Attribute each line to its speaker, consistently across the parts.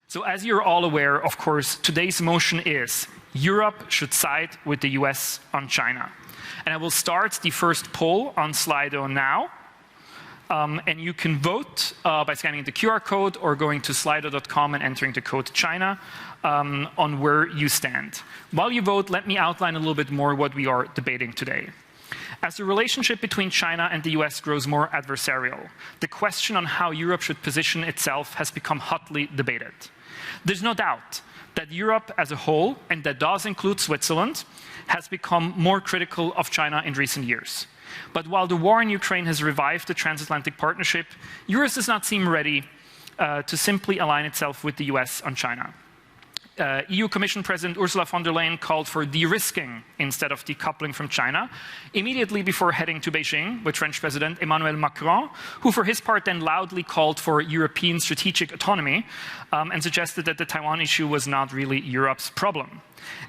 Speaker 1: So as you're all aware, of course, today's motion is Europe should side with the US on China. And I will start the first poll on Slido now. And you can vote by scanning the QR code or going to slido.com and entering the code China on where you stand. While you vote, let me outline a little bit more what we are debating today. As the relationship between China and the US grows more adversarial, the question on how Europe should position itself has become hotly debated. There's no doubt that Europe as a whole, and that does include Switzerland, has become more critical of China in recent years. But while the war in Ukraine has revived the transatlantic partnership, Europe does not seem ready to simply align itself with the US on China. EU Commission President Ursula von der Leyen called for de-risking instead of decoupling from China, immediately before heading to Beijing with French President Emmanuel Macron, who for his part then loudly called for European strategic autonomy and suggested that the Taiwan issue was not really Europe's problem.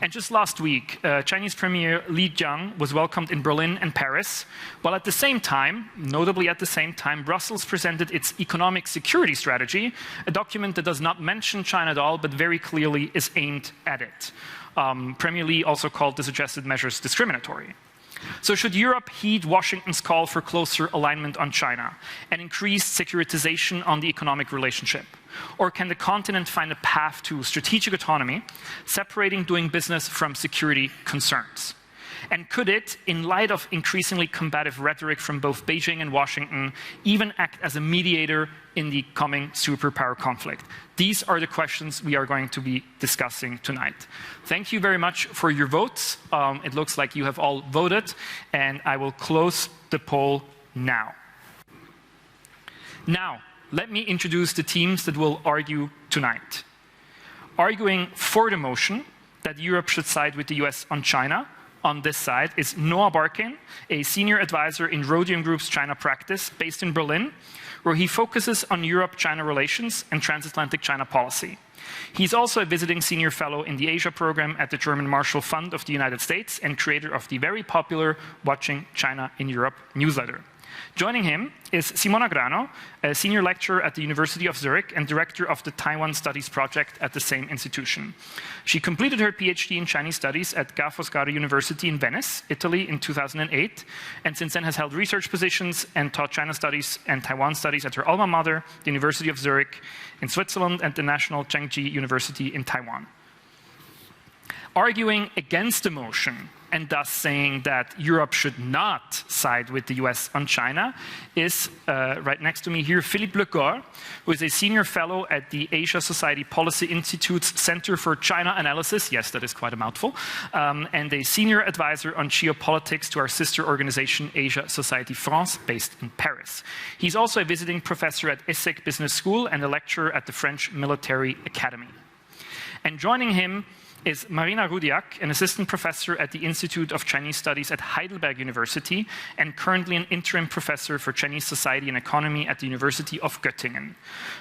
Speaker 1: And just last week, Chinese Premier Li Jiang was welcomed in Berlin and Paris, while at the same time, notably at the same time, Brussels presented its economic security strategy, a document that does not mention China at all, but very clearly is aimed at it. Premier Li also called the suggested measures discriminatory. So should Europe heed Washington's call for closer alignment on China and increased securitization on the economic relationship? Or can the continent find a path to strategic autonomy, separating doing business from security concerns? And could it, in light of increasingly combative rhetoric from both Beijing and Washington, even act as a mediator in the coming superpower conflict? These are the questions we are going to be discussing tonight. Thank you very much for your votes. It looks like you have all voted, and I will close the poll now. Now, let me introduce the teams that will argue tonight. Arguing for the motion that Europe should side with the US on China, on this side is Noah Barkin, a senior advisor in Rhodium Group's China practice based in Berlin, where he focuses on Europe-China relations and transatlantic China policy. He's also a visiting senior fellow in the Asia program at the German Marshall Fund of the United States and creator of the very popular Watching China in Europe newsletter. Joining him is Simona Grano, a senior lecturer at the University of Zurich and director of the Taiwan Studies Project at the same institution. She completed her PhD in Chinese Studies at Ca' Foscari University in Venice, Italy in 2008, and since then has held research positions and taught China Studies and Taiwan Studies at her alma mater, the University of Zurich in Switzerland and the National Chengchi University in Taiwan. Arguing against the motion, and thus saying that Europe should not side with the US on China, is right next to me here, Philippe Le Corre, who is a senior fellow at the Asia Society Policy Institute's Center for China Analysis, yes, that is quite a mouthful, and a senior advisor on geopolitics to our sister organization, Asia Society France, based in Paris. He's also a visiting professor at ESSEC Business School and a lecturer at the French Military Academy. And joining him is Marina Rudyak, an assistant professor at the Institute of Chinese Studies at Heidelberg University and currently an interim professor for Chinese society and economy at the University of Göttingen.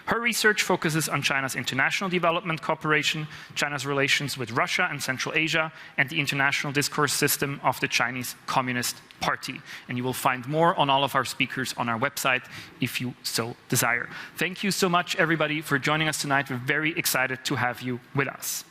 Speaker 1: Her research focuses on China's international development cooperation, China's relations with Russia and Central Asia, and the international discourse system of the Chinese Communist Party. And you will find more on all of our speakers on our website if you so desire. Thank you so much, everybody, for joining us tonight. We're very excited to have you with us.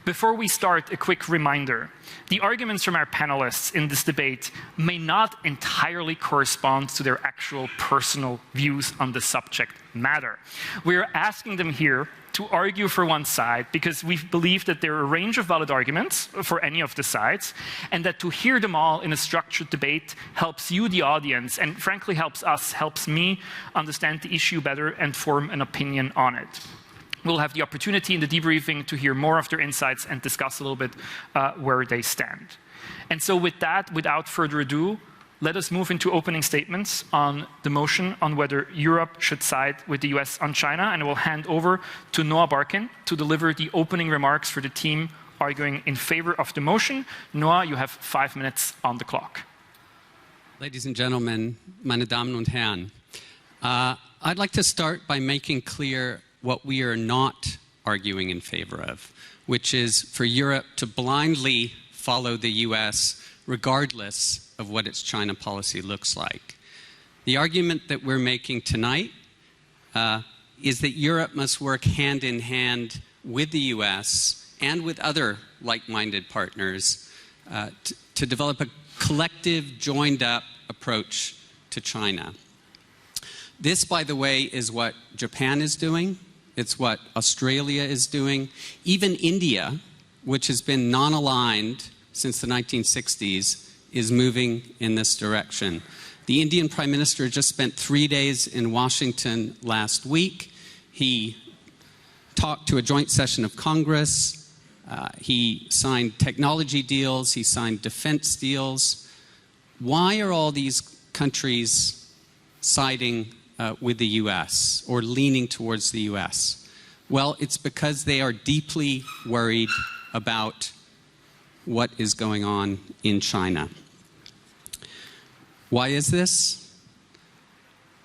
Speaker 1: Before we start, a quick reminder. The arguments from our panelists in this debate may not entirely correspond to their actual personal views on the subject matter. We're asking them here to argue for one side because we believe that there are a range of valid arguments for any of the sides, and that to hear them all in a structured debate helps you, the audience, and frankly helps us, helps me understand the issue better and form an opinion on it. We'll have the opportunity in the debriefing to hear more of their insights and discuss a little bit where they stand. And so with that, without further ado, let us move into opening statements on the motion on whether Europe should side with the US on China, and I will hand over to Noah Barkin to deliver the opening remarks for the team arguing in favor of the motion. Noah, you have 5 minutes on the clock.
Speaker 2: Ladies and gentlemen, meine Damen und Herren, I'd like to start by making clear what we are not arguing in favor of, which is for Europe to blindly follow the US regardless of what its China policy looks like. The argument that we're making tonight is that Europe must work hand in hand with the US and with other like-minded partners to develop a collective, joined-up approach to China. This, by the way, is what Japan is doing. It's what Australia is doing. Even India, which has been non-aligned since the 1960s, is moving in this direction. The Indian Prime Minister just spent 3 days in Washington last week. He talked to a joint session of Congress. He signed technology deals. He signed defense deals. Why are all these countries siding with the U.S. or leaning towards the U.S.? Well, it's because they are deeply worried about what is going on in China. Why is this?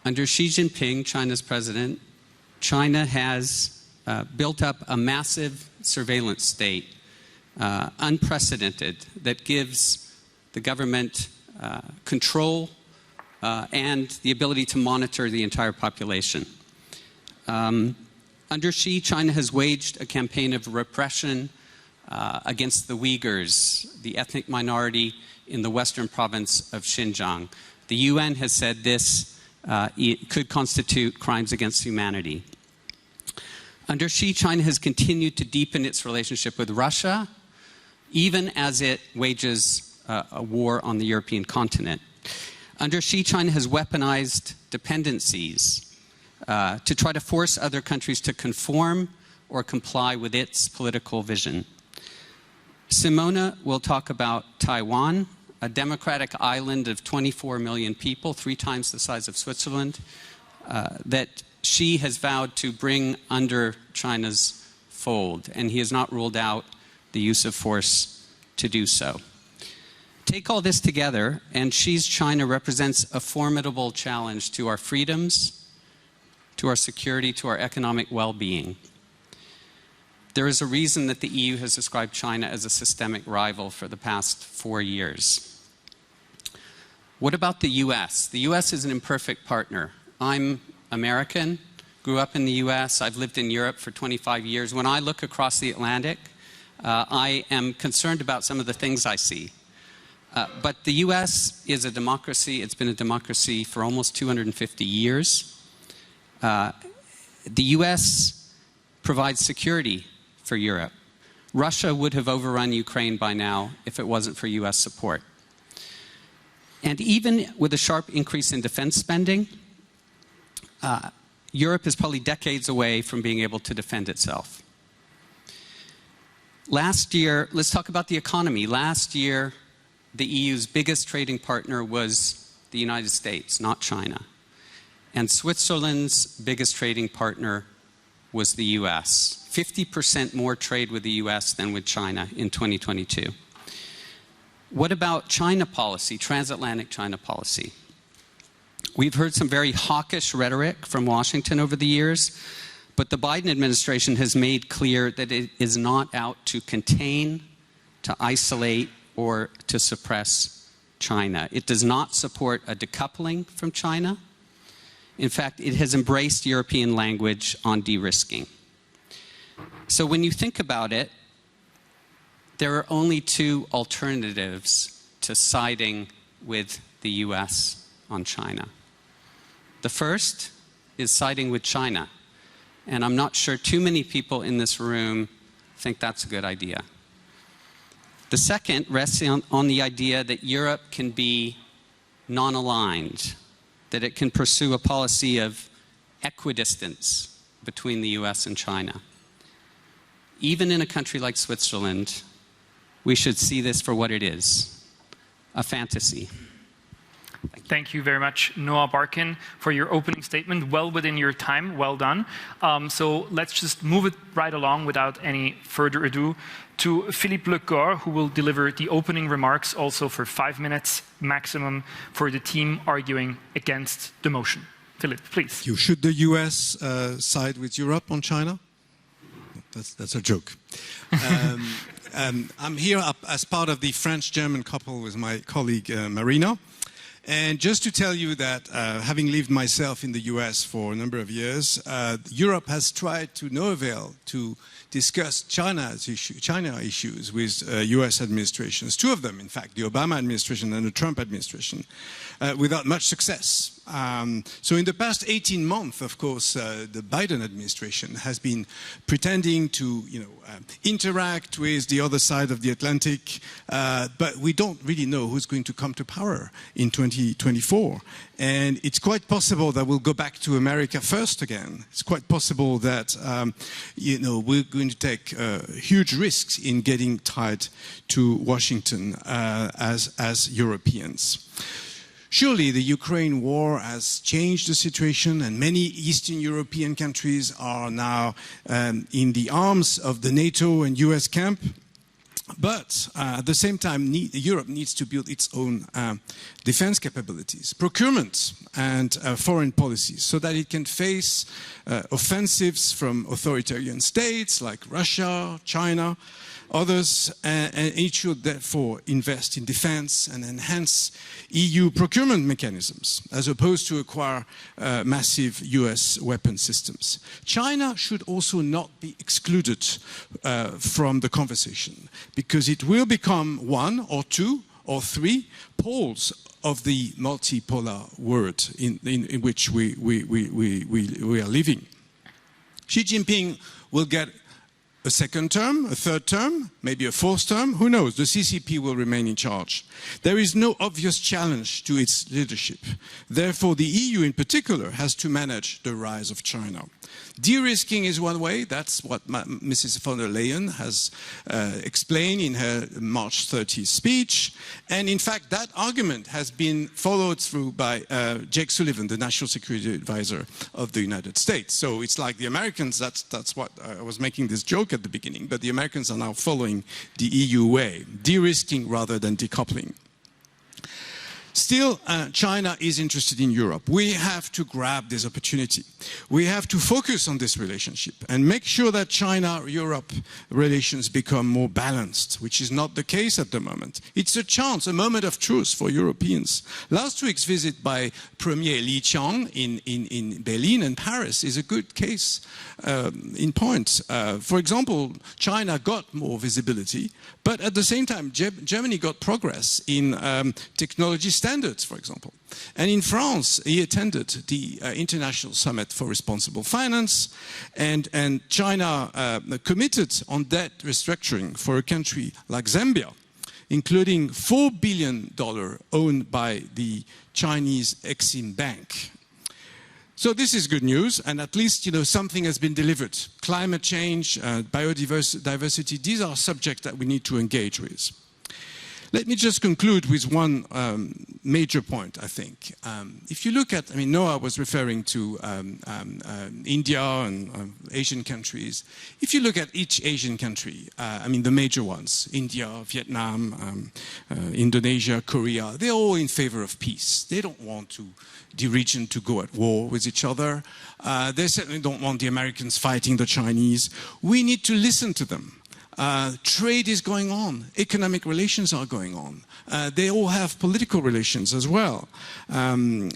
Speaker 2: Under Xi Jinping, China's president, China has built up a massive surveillance state, unprecedented, that gives the government control and the ability to monitor the entire population. Under Xi, China has waged a campaign of repression against the Uyghurs, the ethnic minority in the western province of Xinjiang. The UN has said this could constitute crimes against humanity. Under Xi, China has continued to deepen its relationship with Russia, even as it wages a war on the European continent. Under Xi, China has weaponized dependencies to try to force other countries to conform or comply with its political vision. Simona will talk about Taiwan, a democratic island of 24 million people, 3 times the size of Switzerland, that Xi has vowed to bring under China's fold, and he has not ruled out the use of force to do so. Take all this together, and Xi's China represents a formidable challenge to our freedoms, to our security, to our economic well-being. There is a reason that the EU has described China as a systemic rival for the past 4 years. What about the US? The US is an imperfect partner. I'm American, grew up in the US, I've lived in Europe for 25 years. When I look across the Atlantic, I am concerned about some of the things I see. But the US is a democracy. It's been a democracy for almost 250 years. The US provides security for Europe. Russia would have overrun Ukraine by now if it wasn't for US support. And even with a sharp increase in defense spending, Europe is probably decades away from being able to defend itself. Last year, let's talk about the economy. Last year, the EU's biggest trading partner was the United States, not China. And Switzerland's biggest trading partner was the US. 50% more trade with the US than with China in 2022. What about China policy, transatlantic China policy? We've heard some very hawkish rhetoric from Washington over the years, but the Biden administration has made clear that it is not out to contain, to isolate, or to suppress China. It does not support a decoupling from China. In fact, it has embraced European language on de-risking. So when you think about it, there are only 2 alternatives to siding with the US on China. The first is siding with China. And I'm not sure too many people in this room think that's a good idea. The second rests on the idea that Europe can be non-aligned, that it can pursue a policy of equidistance between the US and China. Even in a country like Switzerland, we should see this for what it is, a fantasy.
Speaker 1: Thank you very much, Noah Barkin, for your opening statement. Well within your time, well done. So let's just move it right along without any further ado to Philippe Le Corre, who will deliver the opening remarks also for 5 minutes maximum for the team arguing against the motion. Philippe, please.
Speaker 3: Should the US side with Europe on China? That's a joke. I'm here as part of the French-German couple with my colleague Marina. And just to tell you that, having lived myself in the US for a number of years, Europe has tried to no avail to discuss China issues with US administrations, two of them, in fact, the Obama administration and the Trump administration, without much success. So in the past 18 months, of course, the Biden administration has been pretending to, interact with the other side of the Atlantic, but we don't really know who's going to come to power in 2024. And it's quite possible that we'll go back to America first again. It's quite possible that, we're going to take huge risks in getting tied to Washington as Europeans. Surely the Ukraine war has changed the situation, and many Eastern European countries are now in the arms of the NATO and US camp. But at the same time, Europe needs to build its own defense capabilities, procurement and foreign policies, so that it can face offensives from authoritarian states like Russia, China, others, and it should therefore invest in defense and enhance EU procurement mechanisms, as opposed to acquire massive US weapon systems. China should also not be excluded from the conversation, because it will become one or two or three poles of the multipolar world in which we are living. Xi Jinping will get a second term, a third term, maybe a fourth term, who knows? The CCP will remain in charge. There is no obvious challenge to its leadership. Therefore, the EU in particular has to manage the rise of China. De-risking is one way. That's what Mrs. von der Leyen has explained in her March 30th speech. And in fact, that argument has been followed through by Jake Sullivan, the National Security Advisor of the United States. So it's like the Americans, that's what I was making this joke at the beginning, but the Americans are now following the EU way, de-risking rather than decoupling. Still, China is interested in Europe. We have to grab this opportunity. We have to focus on this relationship and make sure that China-Europe relations become more balanced, which is not the case at the moment. It's a chance, a moment of truth for Europeans. Last week's visit by Premier Li Qiang in Berlin and Paris is a good case in point. For example, China got more visibility, but at the same time, Germany got progress in technology standards, for example. And in France, he attended the International Summit for Responsible Finance, and China committed on debt restructuring for a country like Zambia, including $4 billion owned by the Chinese Exim Bank. So this is good news, and at least something has been delivered. Climate change, biodiversity, these are subjects that we need to engage with. Let me just conclude with one major point, I think. If you look at, Noah was referring to India and Asian countries. If you look at each Asian country, the major ones, India, Vietnam, Indonesia, Korea, they're all in favor of peace. They don't want the region to go at war with each other. They certainly don't want the Americans fighting the Chinese. We need to listen to them. Trade is going on. Economic relations are going on. They all have political relations as well. The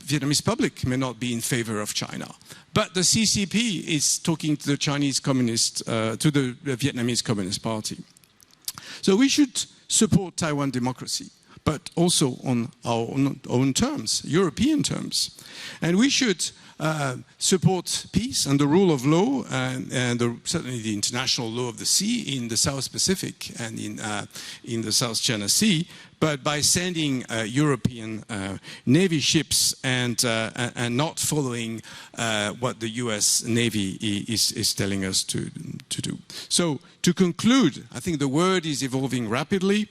Speaker 3: Vietnamese public may not be in favor of China, but the CCP is talking to the Chinese Communist, to the Vietnamese Communist Party. So we should support Taiwan democracy, but also on our own terms, European terms. And we should support peace and the rule of law and certainly the international law of the sea in the South Pacific and in the South China Sea, but by sending European Navy ships and not following what the US Navy is telling us to do. So to conclude, I think the world is evolving rapidly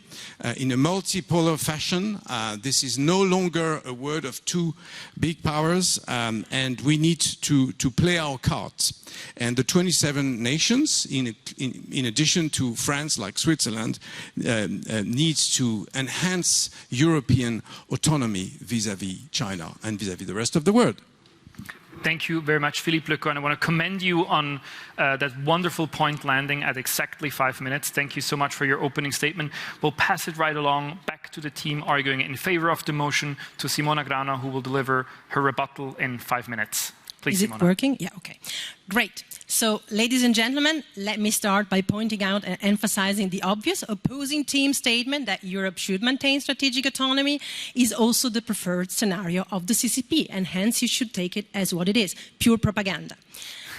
Speaker 3: in a multipolar fashion. This is no longer a world of two big powers, and we need to play our cards. And the 27 nations, in addition to France, like Switzerland, needs to enhance European autonomy vis-à-vis China and vis-à-vis the rest of the world.
Speaker 1: Thank you very much, Philippe Le Corre. I want to commend you on that wonderful point landing at exactly 5 minutes. Thank you so much for your opening statement. We'll pass it right along back to the team arguing in favor of the motion, to Simona Grano, who will deliver her rebuttal in 5 minutes. Please, Simona.
Speaker 4: Is it working? Yeah, okay. Great. So, ladies and gentlemen, let me start by pointing out and emphasizing the obvious. Opposing team statement that Europe should maintain strategic autonomy is also the preferred scenario of the CCP, and hence you should take it as what it is, pure propaganda.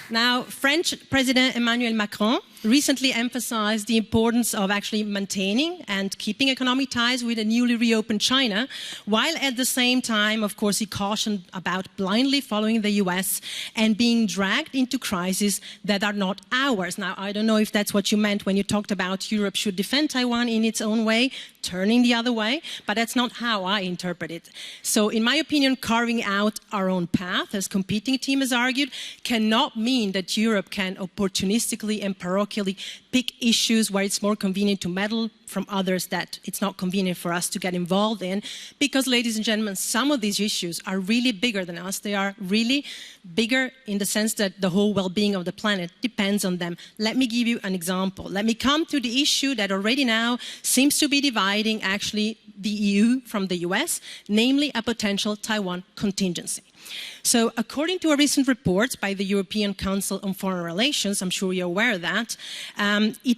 Speaker 4: Now, French President Emmanuel Macron recently emphasized the importance of actually maintaining and keeping economic ties with a newly reopened China, while at the same time, of course, he cautioned about blindly following the US and being dragged into crises that are not ours. Now, I don't know if that's what you meant when you talked about Europe should defend Taiwan in its own way, turning the other way, but that's not how I interpret it. So, in my opinion, carving out our own path, as competing team has argued, cannot mean that Europe can opportunistically and parochially pick issues where it's more convenient to meddle from others that it's not convenient for us to get involved in. Because, ladies and gentlemen, some of these issues are really bigger than us. They are really bigger in the sense that the whole well-being of the planet depends on them. Let me give you an example. Let me come to the issue that already now seems to be dividing actually the EU from the US, namely a potential Taiwan contingency. So, according to a recent report by the European Council on Foreign Relations, I'm sure you're aware of that, it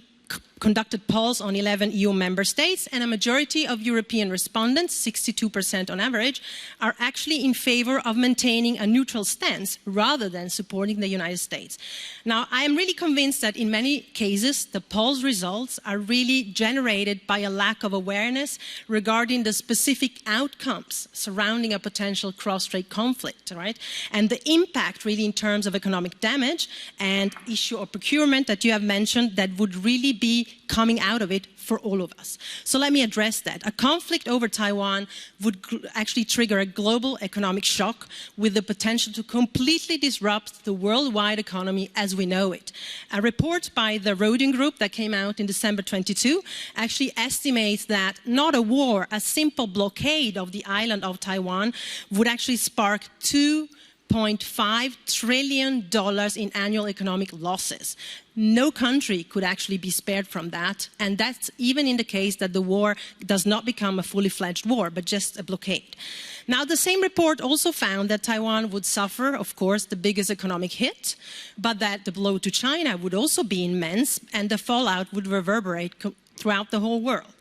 Speaker 4: conducted polls on 11 EU member states, and a majority of European respondents, 62% on average, are actually in favor of maintaining a neutral stance rather than supporting the United States. Now, I am really convinced that in many cases, the polls results are really generated by a lack of awareness regarding the specific outcomes surrounding a potential cross-strait conflict, right? And the impact really in terms of economic damage and issue of procurement that you have mentioned that would really be coming out of it for all of us. So let me address that. A conflict over Taiwan would actually trigger a global economic shock with the potential to completely disrupt the worldwide economy as we know it. A report by the Rhodium group that came out in December 22 actually estimates that not a war, a simple blockade of the island of Taiwan would actually spark $2.5 trillion in annual economic losses. No country could actually be spared from that, and that's even in the case that the war does not become a fully fledged war, but just a blockade. Now, the same report also found that Taiwan would suffer, of course, the biggest economic hit, but that the blow to China would also be immense, and the fallout would reverberate throughout the whole world.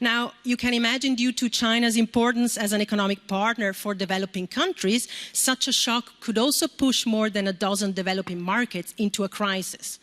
Speaker 4: Now, you can imagine, due to China's importance as an economic partner for developing countries, such a shock could also push more than a dozen developing markets into a crisis.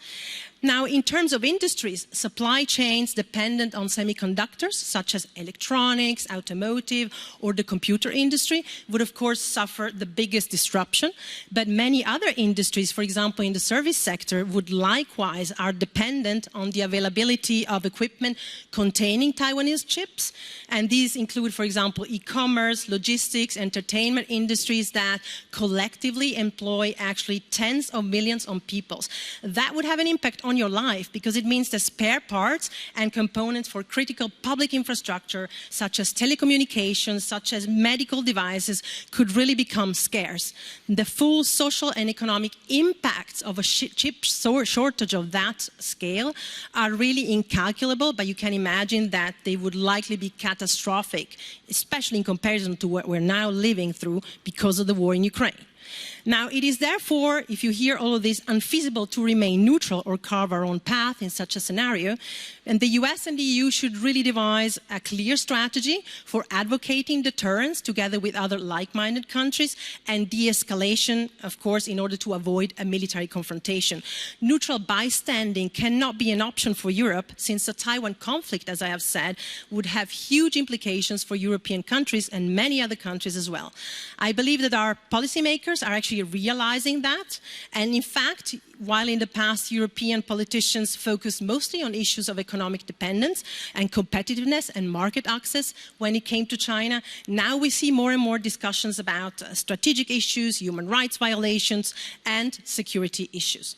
Speaker 4: Now, in terms of industries, supply chains dependent on semiconductors, such as electronics, automotive, or the computer industry, would of course suffer the biggest disruption. But many other industries, for example, in the service sector, would likewise are dependent on the availability of equipment containing Taiwanese chips. And these include, for example, e-commerce, logistics, entertainment industries that collectively employ actually tens of millions of people. That would have an impact on your life, because it means that spare parts and components for critical public infrastructure, such as telecommunications, such as medical devices, could really become scarce. The full social and economic impacts of a chip shortage of that scale are really incalculable, but you can imagine that they would likely be catastrophic, especially in comparison to what we're now living through because of the war in Ukraine. Now, it is therefore, if you hear all of this, unfeasible to remain neutral or carve our own path in such a scenario. And the US and the EU should really devise a clear strategy for advocating deterrence together with other like-minded countries and de-escalation, of course, in order to avoid a military confrontation. Neutral bystanding cannot be an option for Europe, since the Taiwan conflict, as I have said, would have huge implications for European countries and many other countries as well. I believe that our policymakers are actually realizing that, and in fact, while in the past European politicians focused mostly on issues of economic dependence and competitiveness and market access when it came to China, now we see more and more discussions about strategic issues, human rights violations, and security issues.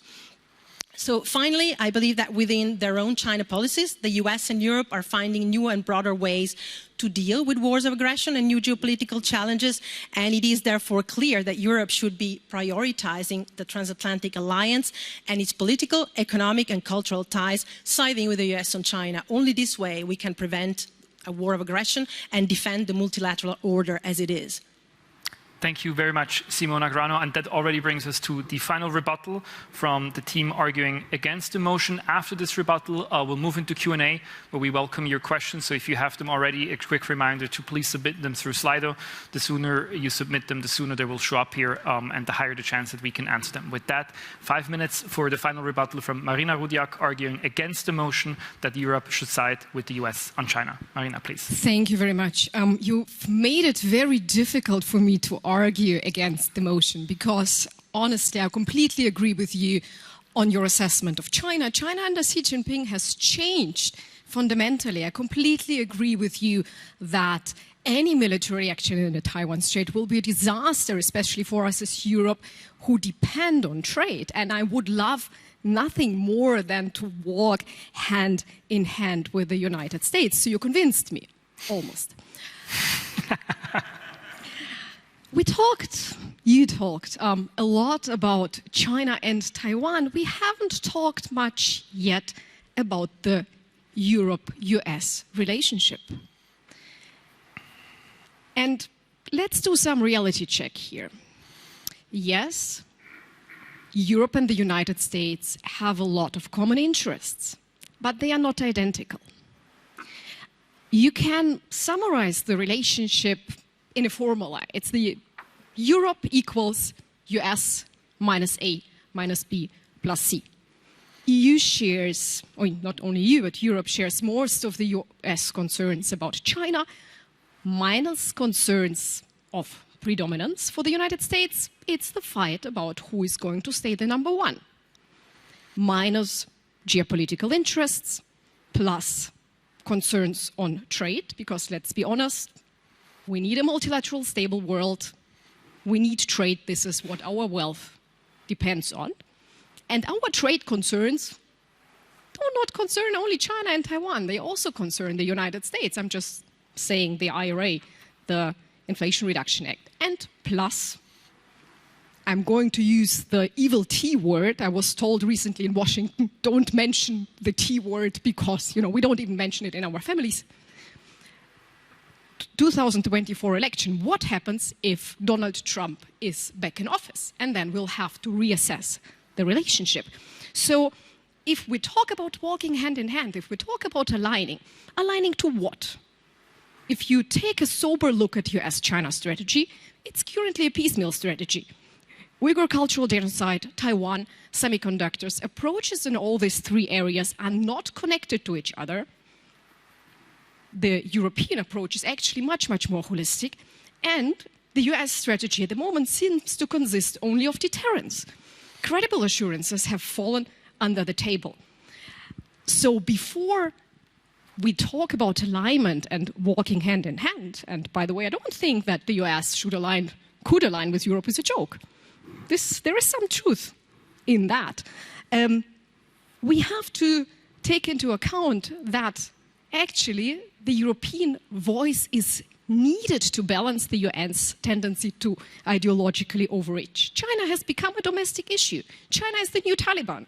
Speaker 4: So finally, I believe that within their own China policies, the US and Europe are finding new and broader ways to deal with wars of aggression and new geopolitical challenges. And it is therefore clear that Europe should be prioritizing the transatlantic alliance and its political, economic and cultural ties, siding with the US on China. Only this way we can prevent a war of aggression and defend the multilateral order as it is.
Speaker 1: Thank you very much, Simona Grano. And that already brings us to the final rebuttal from the team arguing against the motion. After this rebuttal, we'll move into Q&A, where we welcome your questions. So if you have them already, a quick reminder to please submit them through Slido. The sooner you submit them, the sooner they will show up here, and the higher the chance that we can answer them. With that, 5 minutes for the final rebuttal from Marina Rudyak, arguing against the motion that Europe should side with the US on China. Marina, please.
Speaker 5: Thank you very much. You've made it very difficult for me to argue against the motion because, honestly, I completely agree with you on your assessment of China. China under Xi Jinping has changed fundamentally. I completely agree with you that any military action in the Taiwan Strait will be a disaster, especially for us as Europe, who depend on trade. And I would love nothing more than to walk hand in hand with the United States. So you convinced me, almost. You talked a lot about China and Taiwan. We haven't talked much yet about the Europe-US relationship. And let's do some reality check here. Yes, Europe and the United States have a lot of common interests, but they are not identical. You can summarize the relationship in a formula. It's the Europe equals US minus A minus B plus C. EU shares, or not only EU, but Europe shares most of the US concerns about China, minus concerns of predominance for the United States. It's the fight about who is going to stay the number one. Minus geopolitical interests, plus concerns on trade, because let's be honest, we need a multilateral, stable world. We need trade. This is what our wealth depends on. And our trade concerns do not concern only China and Taiwan. They also concern the United States. I'm just saying the IRA, the Inflation Reduction Act. And plus, I'm going to use the evil T word. I was told recently in Washington, don't mention the T word because, we don't even mention it in our families. 2024 election, what happens if Donald Trump is back in office? And then we'll have to reassess the relationship. So if we talk about walking hand in hand, if we talk about aligning to what? If you take a sober look at US-China strategy, it's currently a piecemeal strategy. Uyghur cultural genocide, Taiwan, semiconductors, approaches in all these three areas are not connected to each other. The European approach is actually much, much more holistic. And the US strategy at the moment seems to consist only of deterrence. Credible assurances have fallen under the table. So before we talk about alignment and walking hand in hand, and by the way, I don't think that the US could align with Europe is a joke. There is some truth in that. We have to take into account that actually the European voice is needed to balance the UN's tendency to ideologically overreach. China has become a domestic issue. China is the new Taliban.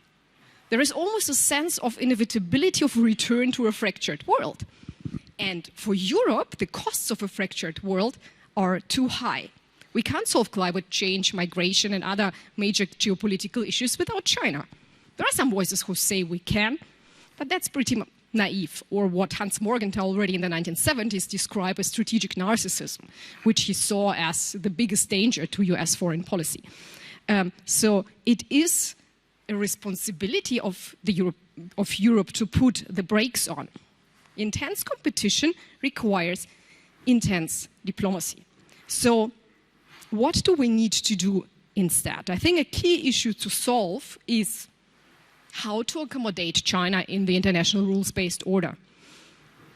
Speaker 5: There is almost a sense of inevitability of return to a fractured world. And for Europe, the costs of a fractured world are too high. We can't solve climate change, migration, and other major geopolitical issues without China. There are some voices who say we can, but that's pretty naive, or what Hans Morgenthau already in the 1970s described as strategic narcissism, which he saw as the biggest danger to US foreign policy. So it is a responsibility of Europe to put the brakes on. Intense competition requires intense diplomacy. So what do we need to do instead? I think a key issue to solve is how to accommodate China in the international rules-based order.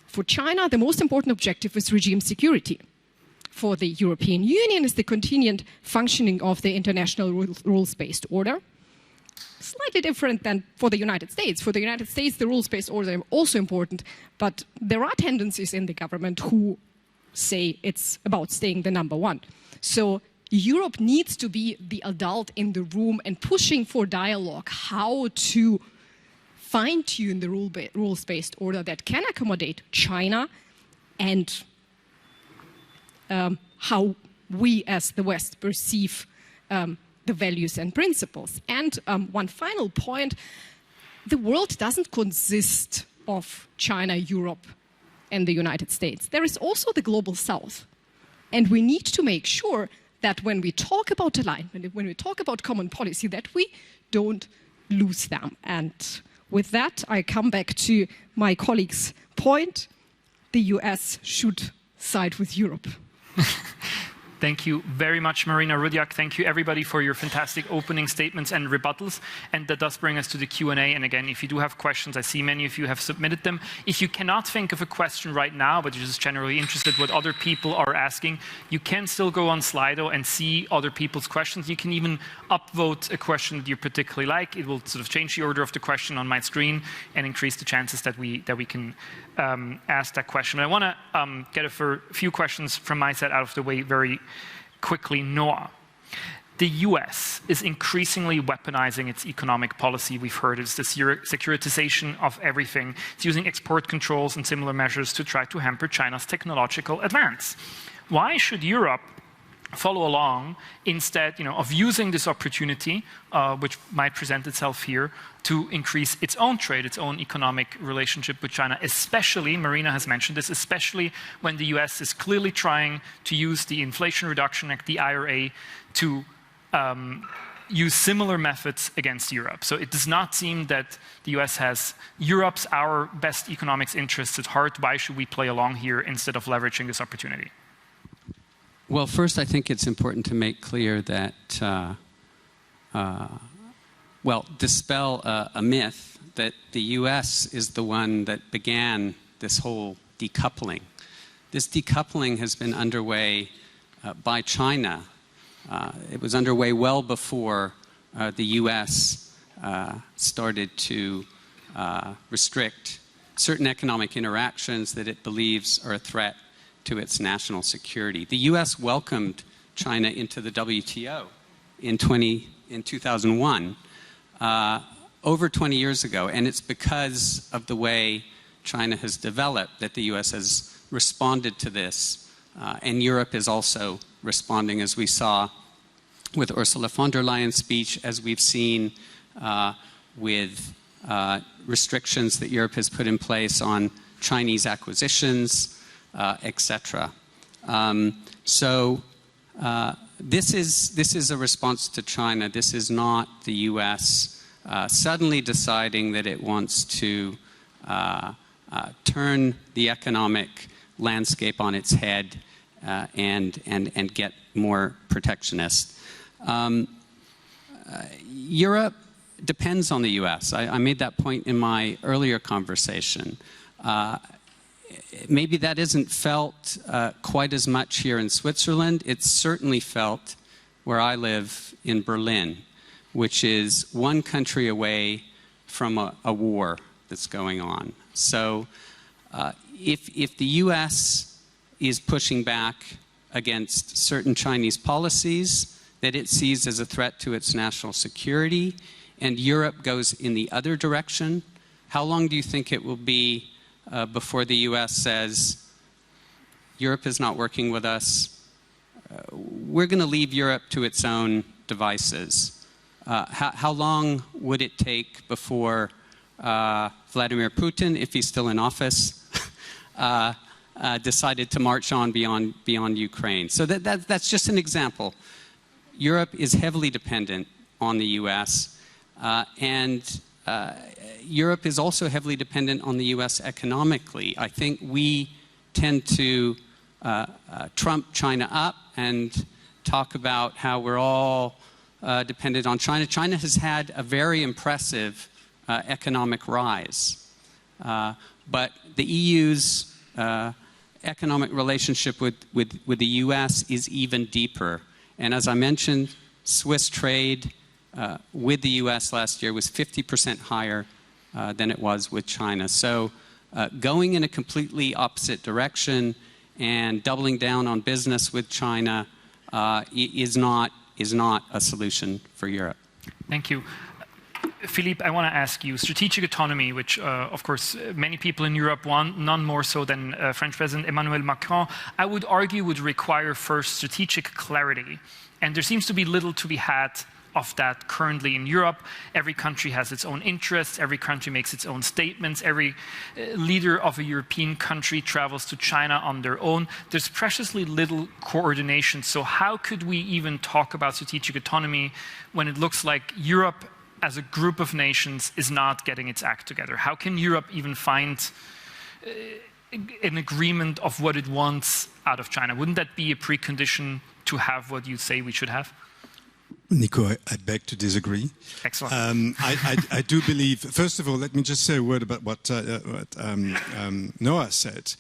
Speaker 5: For China, the most important objective is regime security. For the European Union is the continued functioning of the international rules-based order. It's slightly different than for the United States. For the United States, the rules-based order are also important, but there are tendencies in the government who say it's about staying the number one. So Europe needs to be the adult in the room and pushing for dialogue, how to fine-tune the rules-based order that can accommodate China and how we as the West perceive the values and principles. And one final point, the world doesn't consist of China, Europe, and the United States. There is also the global South. And we need to make sure that when we talk about alignment, when we talk about common policy, that we don't lose them. And with that, I come back to my colleague's point. The US should side with Europe.
Speaker 1: Thank you very much, Marina Rudyak. Thank you, everybody, for your fantastic opening statements and rebuttals. And that does bring us to the Q&A. And again, if you do have questions, I see many of you have submitted them. If you cannot think of a question right now, but you're just generally interested what other people are asking, you can still go on Slido and see other people's questions. You can even upvote a question that you particularly like. It will sort of change the order of the question on my screen and increase the chances that we can ask that question. But I want to get a few questions from my side out of the way very quickly. Noah, the US is increasingly weaponizing its economic policy. We've heard it's the securitization of everything. It's using export controls and similar measures to try to hamper China's technological advance. Why should Europe follow along instead of using this opportunity, which might present itself here, to increase its own trade, its own economic relationship with China, especially, Marina has mentioned this, especially when the US is clearly trying to use the Inflation Reduction Act, the IRA, to use similar methods against Europe. So it does not seem that the US has Europe's, our best economics interests at heart. Why should we play along here instead of leveraging this opportunity?
Speaker 2: Well, first, I think it's important to make clear that, dispel a myth that the US is the one that began this whole decoupling. This decoupling has been underway by China. It was underway well before the US started to restrict certain economic interactions that it believes are a threat to its national security. The US welcomed China into the WTO in 2001, over 20 years ago, and it's because of the way China has developed that the US has responded to this, and Europe is also responding, as we saw with Ursula von der Leyen's speech, as we've seen with restrictions that Europe has put in place on Chinese acquisitions, etc. This is a response to China. This is not the U.S. Suddenly deciding that it wants to turn the economic landscape on its head and get more protectionist. Europe depends on the U.S. I made that point in my earlier conversation. Maybe that isn't felt quite as much here in Switzerland. It's certainly felt where I live in Berlin, which is one country away from a war that's going on. So if the U.S. is pushing back against certain Chinese policies that it sees as a threat to its national security, and Europe goes in the other direction, how long do you think it will be before the U.S. says, Europe is not working with us, we're going to leave Europe to its own devices? How long would it take before Vladimir Putin, if he's still in office, decided to march on beyond Ukraine? So that's just an example. Europe is heavily dependent on the U.S., and Europe is also heavily dependent on the U.S. economically. I think we tend to trump China up and talk about how we're all dependent on China. China has had a very impressive economic rise. But the EU's economic relationship with the U.S. is even deeper. And as I mentioned, Swiss trade with the US last year was 50% higher than it was with China. So going in a completely opposite direction and doubling down on business with China is not a solution for Europe.
Speaker 1: Thank you. Philippe, I want to ask you, strategic autonomy, which of course many people in Europe want, none more so than French President Emmanuel Macron, I would argue would require first strategic clarity. And there seems to be little to be had of that currently in Europe. Every country has its own interests, every country makes its own statements, every leader of a European country travels to China on their own. There's preciously little coordination. So how could we even talk about strategic autonomy when it looks like Europe as a group of nations is not getting its act together? How can Europe even find an agreement of what it wants out of China? Wouldn't that be a precondition to have what you say we should have?
Speaker 3: Nico, I beg to disagree.
Speaker 1: Excellent.
Speaker 3: I do believe, first of all, let me just say a word about what Noah said.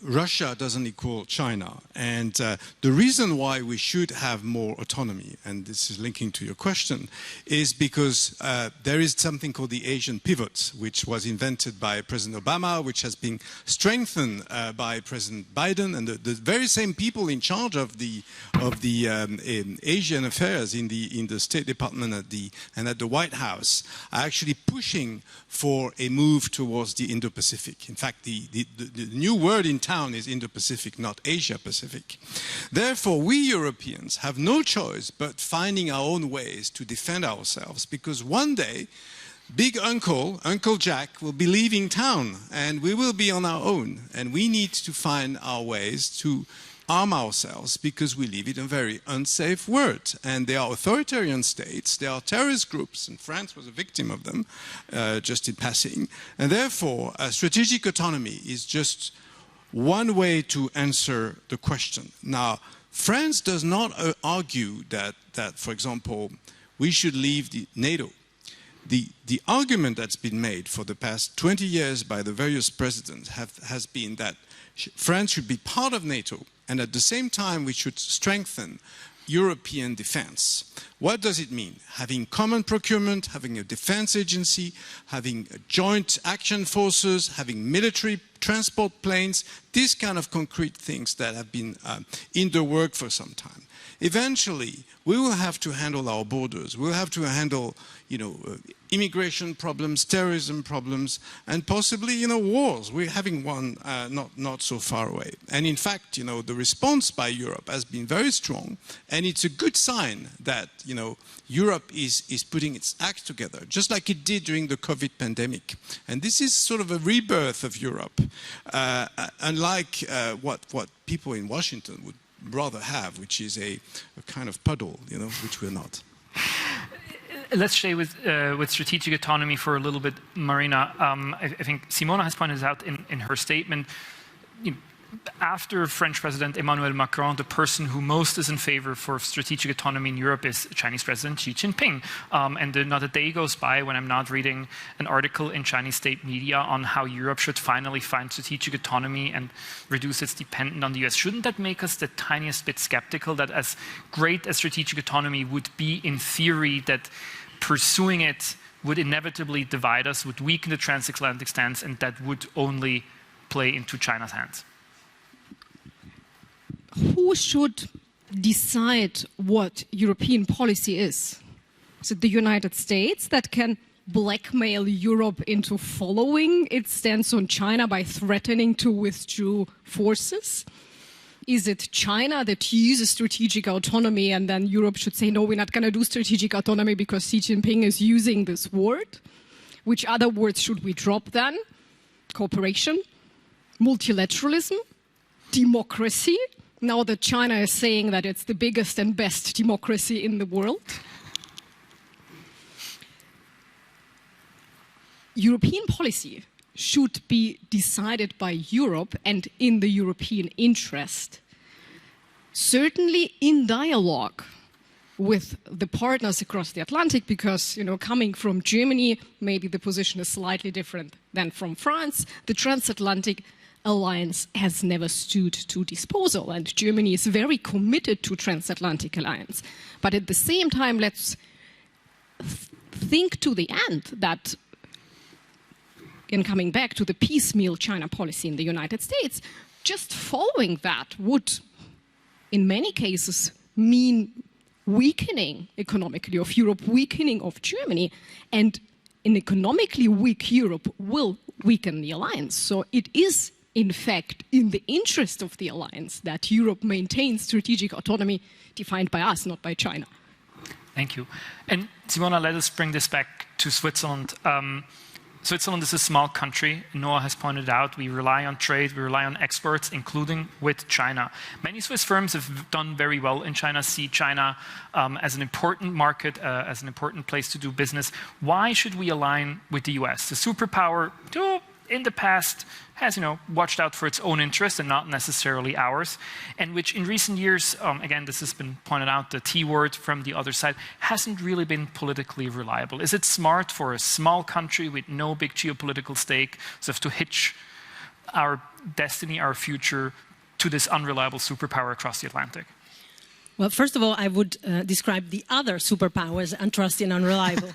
Speaker 3: Russia doesn't equal China. And the reason why we should have more autonomy, and this is linking to your question, is because there is something called the Asian pivot, which was invented by President Obama, which has been strengthened by President Biden, and the very same people in charge of the Asian affairs in the State Department and at the White House are actually pushing for a move towards the Indo-Pacific. In fact, the new word in town is Indo-Pacific, not Asia-Pacific. Therefore, we Europeans have no choice but finding our own ways to defend ourselves, because one day, Big Uncle, Uncle Jack, will be leaving town and we will be on our own. And we need to find our ways to arm ourselves, because we live in a very unsafe world. And there are authoritarian states, there are terrorist groups, and France was a victim of them, just in passing. And therefore, strategic autonomy is just one way to answer the question. Now, France does not argue that, for example, we should leave NATO. The argument that's been made for the past 20 years by the various presidents has been that France should be part of NATO, and at the same time we should strengthen European defense. What does it mean? Having common procurement, having a defense agency, having joint action forces, having military transport planes, these kind of concrete things that have been in the work for some time. Eventually, we will have to handle our borders. We'll have to handle, immigration problems, terrorism problems, and possibly, wars. We're having one not so far away. And in fact, the response by Europe has been very strong, and it's a good sign that, Europe is putting its act together, just like it did during the COVID pandemic. And this is sort of a rebirth of Europe, unlike what people in Washington would rather have, which is a kind of puddle, which we're not.
Speaker 1: Let's stay with strategic autonomy for a little bit, Marina. I think Simona has pointed out in her statement, after French President Emmanuel Macron, the person who most is in favor for strategic autonomy in Europe is Chinese President Xi Jinping. And not a day goes by when I'm not reading an article in Chinese state media on how Europe should finally find strategic autonomy and reduce its dependence on the US. Shouldn't that make us the tiniest bit skeptical that as great as strategic autonomy would be in theory, that pursuing it would inevitably divide us, would weaken the transatlantic stance, and that would only play into China's hands?
Speaker 5: Who should decide what European policy is? Is it the United States that can blackmail Europe into following its stance on China by threatening to withdraw forces? Is it China that uses strategic autonomy and then Europe should say, no, we're not going to do strategic autonomy because Xi Jinping is using this word? Which other words should we drop then? Cooperation? Multilateralism? Democracy? Now that China is saying that it's the biggest and best democracy in the world. European policy should be decided by Europe and in the European interest. Certainly in dialogue with the partners across the Atlantic, because, coming from Germany, maybe the position is slightly different than from France. The transatlantic alliance has never stood to disposal, and Germany is very committed to transatlantic alliance. But at the same time, let's think to the end that, in coming back to the piecemeal China policy in the United States, just following that would, in many cases, mean weakening economically of Europe, weakening of Germany, and an economically weak Europe will weaken the alliance. So it is, in fact, in the interest of the alliance that Europe maintains strategic autonomy defined by us, not by China.
Speaker 1: Thank you. And Simona, let us bring this back to Switzerland. Switzerland is a small country. Noah has pointed out we rely on trade, we rely on exports, including with China. Many Swiss firms have done very well in China, see China as an important market, as an important place to do business. Why should we align with the US? The superpower, in the past, has watched out for its own interests and not necessarily ours, and which in recent years, again, this has been pointed out, the T word from the other side, hasn't really been politically reliable. Is it smart for a small country with no big geopolitical stake to hitch our destiny, our future, to this unreliable superpower across the Atlantic?
Speaker 4: Well, first of all, I would describe the other superpowers untrusted and unreliable.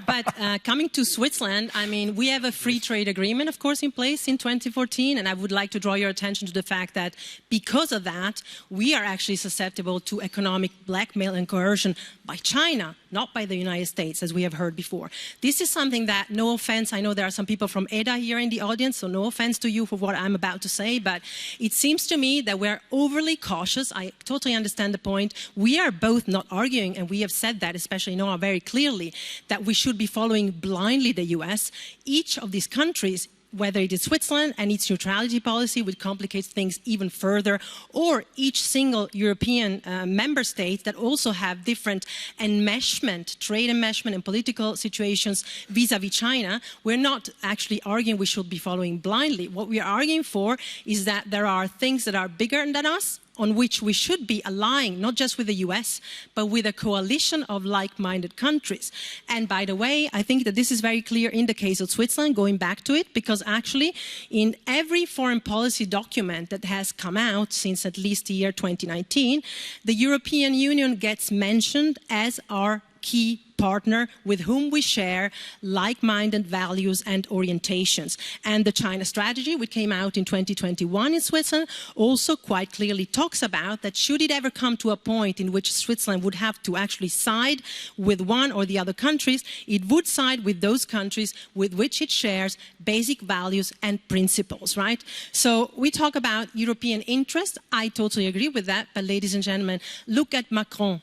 Speaker 4: But coming to Switzerland, I mean, we have a free trade agreement, of course, in place in 2014. And I would like to draw your attention to the fact that because of that, we are actually susceptible to economic blackmail and coercion by China, not by the United States, as we have heard before. This is something that, no offense, I know there are some people from EDA here in the audience, so no offense to you for what I'm about to say, but it seems to me that we're overly cautious. I totally understand the point. We are both not arguing, and we have said that, especially Noah, very clearly, that we should be following blindly the US. Each of these countries, whether it is Switzerland and its neutrality policy, which complicates things even further, or each single European member state that also have different enmeshment, trade enmeshment and political situations vis-à-vis China, we're not actually arguing we should be following blindly. What we are arguing for is that there are things that are bigger than us, on which we should be allying, not just with the US, but with a coalition of like-minded countries. And by the way, I think that this is very clear in the case of Switzerland, going back to it, because actually in every foreign policy document that has come out since at least the year 2019, the European Union gets mentioned as our key partner with whom we share like-minded values and orientations. And the China strategy, which came out in 2021 in Switzerland, also quite clearly talks about that should it ever come to a point in which Switzerland would have to actually side with one or the other countries, it would side with those countries with which it shares basic values and principles, right? So we talk about European interest. I totally agree with that. But ladies and gentlemen, look at Macron.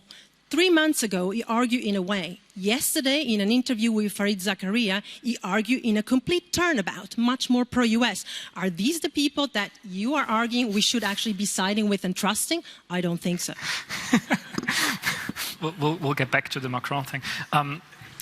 Speaker 4: 3 months ago, he argued in a way. Yesterday, in an interview with Fareed Zakaria, he argued in a complete turnabout, much more pro-US. Are these the people that you are arguing we should actually be siding with and trusting? I don't think so.
Speaker 1: We'll get back to the Macron thing.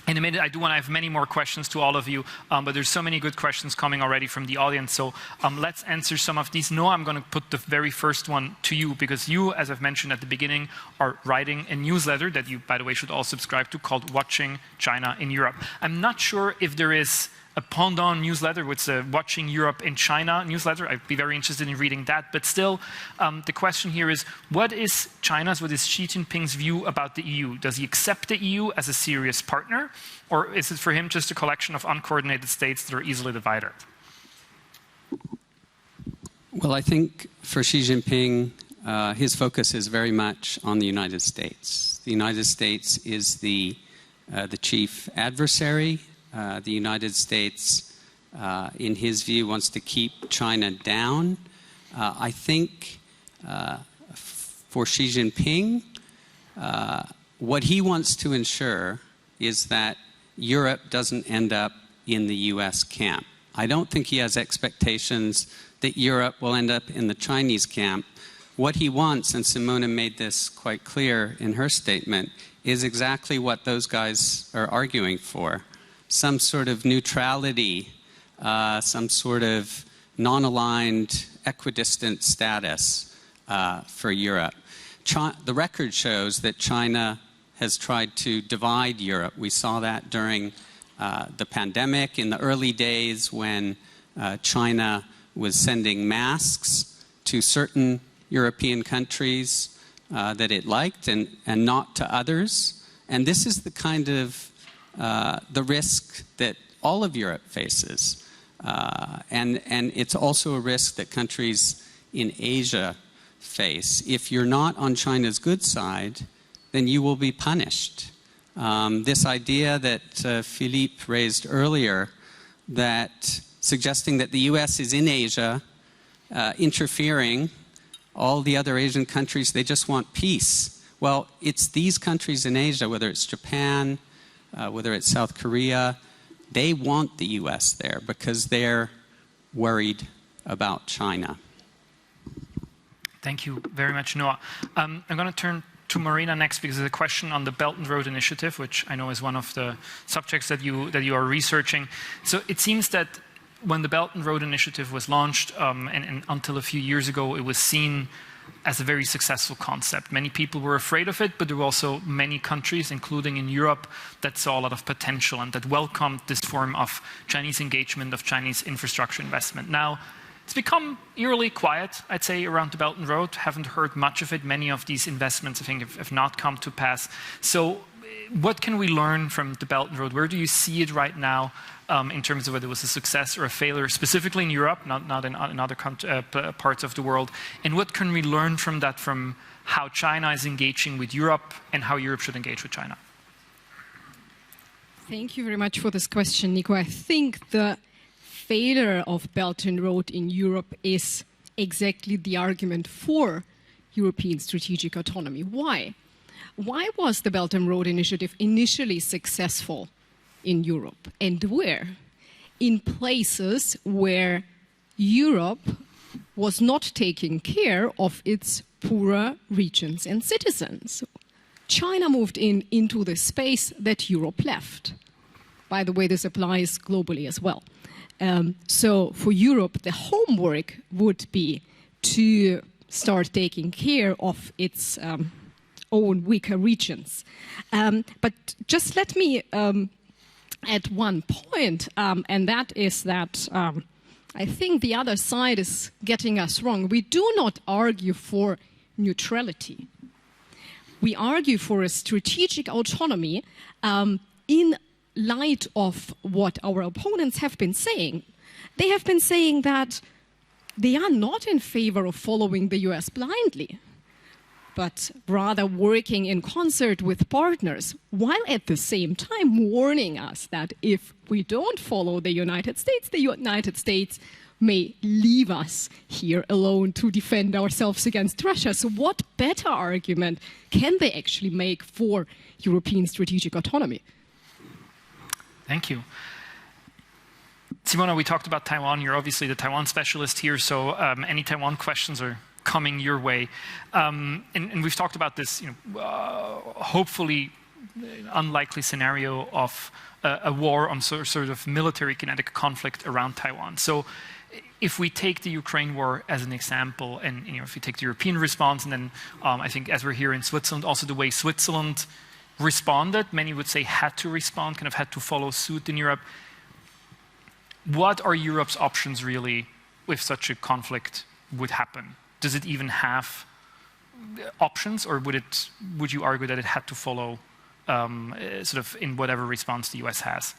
Speaker 1: In a minute, I do want to have many more questions to all of you, but there's so many good questions coming already from the audience. So let's answer some of these. Noah, I'm going to put the very first one to you, because you, as I've mentioned at the beginning, are writing a newsletter that you, by the way, should all subscribe to, called Watching China in Europe. I'm not sure if there is a pendant newsletter, with the Watching Europe in China newsletter. I'd be very interested in reading that. But still, the question here is, what is China's, what is Xi Jinping's view about the EU? Does he accept the EU as a serious partner? Or is it for him just a collection of uncoordinated states that are easily divided?
Speaker 2: Well, I think for Xi Jinping, his focus is very much on the United States. The United States is the chief adversary. The United States, in his view, wants to keep China down. I think for Xi Jinping, what he wants to ensure is that Europe doesn't end up in the US camp. I don't think he has expectations that Europe will end up in the Chinese camp. What he wants, and Simona made this quite clear in her statement, is exactly what those guys are arguing for. Some sort of neutrality, some sort of non-aligned, equidistant status for Europe. The record shows that China has tried to divide Europe. We saw that during the pandemic, in the early days when China was sending masks to certain European countries that it liked and not to others. And this is the kind of the risk that all of Europe faces. And it's also a risk that countries in Asia face. If you're not on China's good side, then you will be punished. This idea that Philippe raised earlier, that suggesting that the US is in Asia, interfering, all the other Asian countries, they just want peace. Well, it's these countries in Asia, whether it's Japan, whether it's South Korea, they want the US there because they're worried about China.
Speaker 1: Thank you very much, Noah. I'm going to turn to Marina next because there's a question on the Belt and Road Initiative, which I know is one of the subjects that you are researching. So it seems that when the Belt and Road Initiative was launched, and until a few years ago, it was seen as a very successful concept. Many people were afraid of it, but there were also many countries, including in Europe, that saw a lot of potential and that welcomed this form of Chinese engagement, of Chinese infrastructure investment. Now, it's become eerily quiet, I'd say, around the Belt and Road. Haven't heard much of it. Many of these investments, I think, have not come to pass. So what can we learn from the Belt and Road? Where do you see it right now in terms of whether it was a success or a failure, specifically in Europe, not in other parts of the world? And what can we learn from that, from how China is engaging with Europe and how Europe should engage with China?
Speaker 5: Thank you very much for this question, Nico. I think the failure of Belt and Road in Europe is exactly the argument for European strategic autonomy. Why? Why was the Belt and Road Initiative initially successful in Europe? And where? In places where Europe was not taking care of its poorer regions and citizens. China moved into the space that Europe left. By the way, this applies globally as well. So for Europe, the homework would be to start taking care of its own weaker regions. But just let me add one point, and that is that I think the other side is getting us wrong. We do not argue for neutrality. We argue for a strategic autonomy in light of what our opponents have been saying. They have been saying that they are not in favor of following the US blindly, but rather working in concert with partners, while at the same time warning us that if we don't follow the United States may leave us here alone to defend ourselves against Russia. So what better argument can they actually make for European strategic autonomy?
Speaker 1: Thank you. Simona, we talked about Taiwan. You're obviously the Taiwan specialist here, so any Taiwan questions are coming your way. And we've talked about this, hopefully unlikely scenario of a war on sort of military kinetic conflict around Taiwan. So if we take the Ukraine war as an example, and if we take the European response, and then I think as we're here in Switzerland, also the way Switzerland responded, many would say had to respond, kind of had to follow suit in Europe. What are Europe's options really if such a conflict would happen? Does it even have options, or would you argue that it had to follow sort of in whatever response the US has?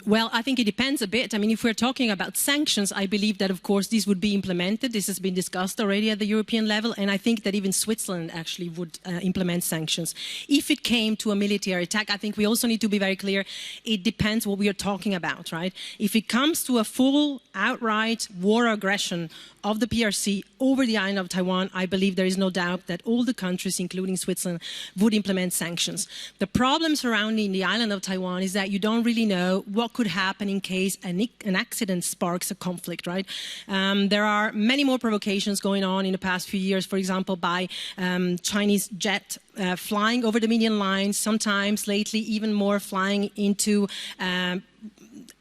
Speaker 4: Well, I think it depends a bit. I mean, if we're talking about sanctions, I believe that, of course, these would be implemented. This has been discussed already at the European level, and I think that even Switzerland actually would implement sanctions. If it came to a military attack, I think we also need to be very clear, it depends what we are talking about, right? If it comes to a full, outright war aggression of the PRC over the island of Taiwan, I believe there is no doubt that all the countries, including Switzerland, would implement sanctions. The problem surrounding the island of Taiwan is that you don't really know what could happen in case an accident sparks a conflict, right? There are many more provocations going on in the past few years, for example, by Chinese jet flying over the median lines, sometimes lately even more flying into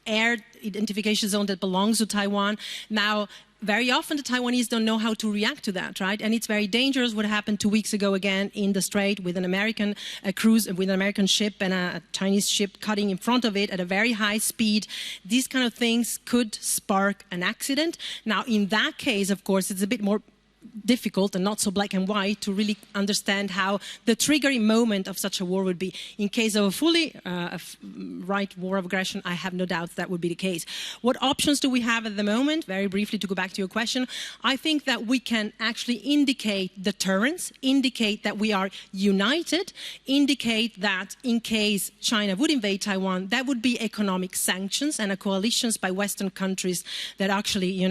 Speaker 4: air identification zone that belongs to Taiwan. Now, very often the Taiwanese don't know how to react to that, right? And it's very dangerous. What happened 2 weeks ago again in the Strait with an American cruise, with an American ship and a Chinese ship cutting in front of it at a very high speed. These kind of things could spark an accident. Now, in that case, of course, it's a bit more difficult and not so black and white to really understand how the triggering moment of such a war would be. In case of a fully right war of aggression, I have no doubt that would be the case. What options do we have at the moment? Very briefly, to go back to your question, I think that we can actually indicate deterrence, indicate that we are united, indicate that in case China would invade Taiwan, that would be economic sanctions and a coalitions by Western countries that actually,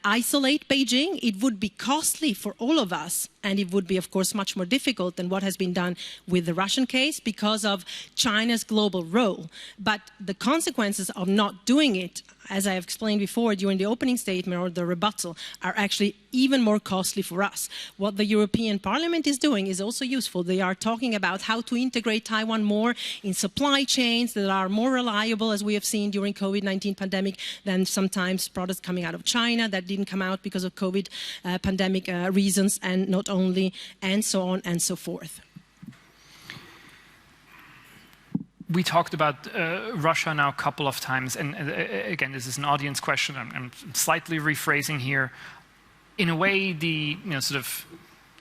Speaker 4: isolate Beijing. It would be costly for all of us, and it would be, of course, much more difficult than what has been done with the Russian case because of China's global role. But the consequences of not doing it, as I have explained before during the opening statement or the rebuttal, are actually even more costly for us. What the European Parliament is doing is also useful. They are talking about how to integrate Taiwan more in supply chains that are more reliable, as we have seen during COVID-19 pandemic, than sometimes products coming out of China that didn't come out because of COVID pandemic reasons, and not only, and so on and so forth.
Speaker 1: We talked about Russia now a couple of times, and again, this is an audience question. I'm slightly rephrasing here. In a way, the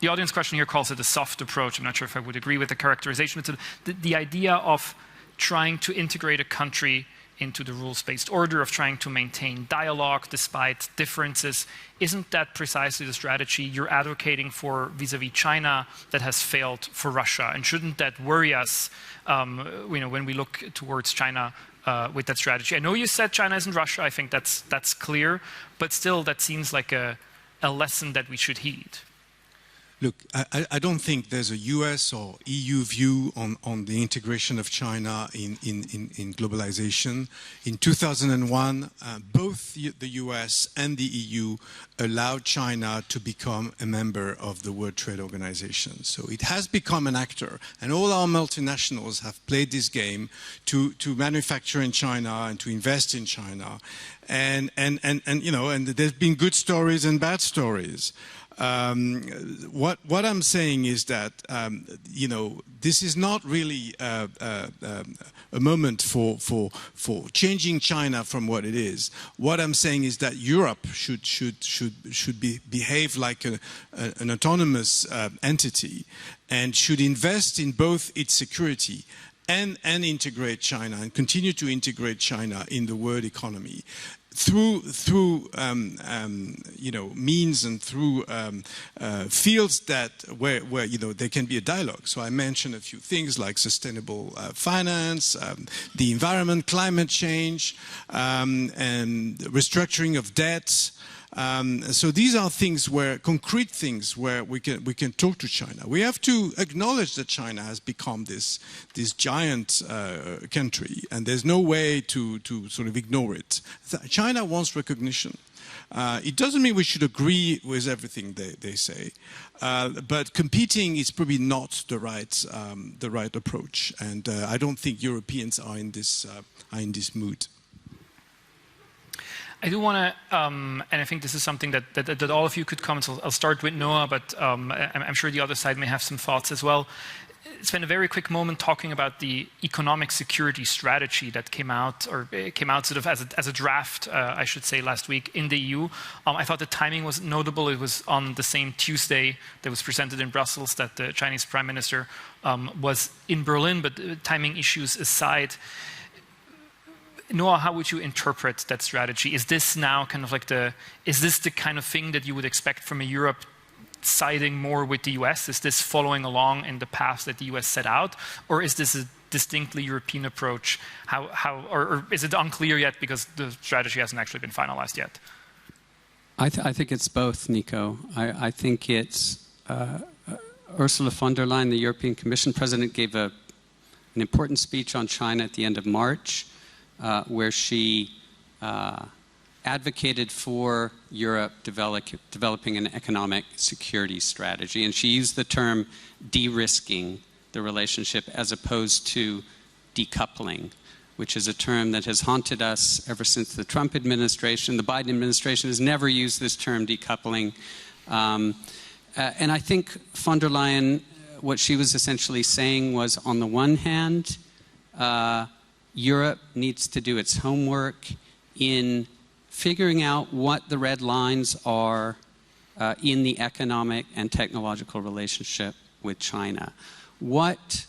Speaker 1: audience question here calls it a soft approach. I'm not sure if I would agree with the characterization. But the idea of trying to integrate a country into the rules-based order, of trying to maintain dialogue despite differences, isn't that precisely the strategy you're advocating for vis-a-vis China that has failed for Russia? And shouldn't that worry us when we look towards China with that strategy? I know you said China isn't Russia. I think that's clear. But still, that seems like a lesson that we should heed.
Speaker 3: Look, I don't think there's a US or EU view on the integration of China in globalization. In 2001, both the US and the EU allowed China to become a member of the World Trade Organization. So it has become an actor, and all our multinationals have played this game to manufacture in China and to invest in China. And there's been good stories and bad stories. What I'm saying is that this is not really a moment for changing China from what it is. What I'm saying is that Europe should behave like an autonomous entity, and should invest in both its security and integrate China, and continue to integrate China in the world economy through means and through fields where there can be a dialogue. So I mentioned a few things like sustainable finance, the environment, climate change, and restructuring of debts. So these are things concrete things where we can talk to China. We have to acknowledge that China has become this giant country, and there's no way to sort of ignore it. China wants recognition. It doesn't mean we should agree with everything they say, but competing is probably not the right approach. And I don't think Europeans are in this mood.
Speaker 1: I do want to, and I think this is something that all of you could comment. So I'll start with Noah, but I'm sure the other side may have some thoughts as well. Spend a very quick moment talking about the economic security strategy that came out sort of as a draft, I should say, last week in the EU. I thought the timing was notable. It was on the same Tuesday that was presented in Brussels that the Chinese Prime Minister was in Berlin, but timing issues aside, Noah, how would you interpret that strategy? Is this now kind of like is this the kind of thing that you would expect from a Europe siding more with the US? Is this following along in the path that the US set out? Or is this a distinctly European approach? Or is it unclear yet because the strategy hasn't actually been finalized yet?
Speaker 2: I think it's both, Nico. I think it's Ursula von der Leyen, the European Commission President, gave an important speech on China at the end of March, where she advocated for Europe developing an economic security strategy. And she used the term de-risking the relationship as opposed to decoupling, which is a term that has haunted us ever since the Trump administration. The Biden administration has never used this term, decoupling. And I think von der Leyen, what she was essentially saying was, on the one hand, Europe needs to do its homework in figuring out what the red lines are in the economic and technological relationship with China. What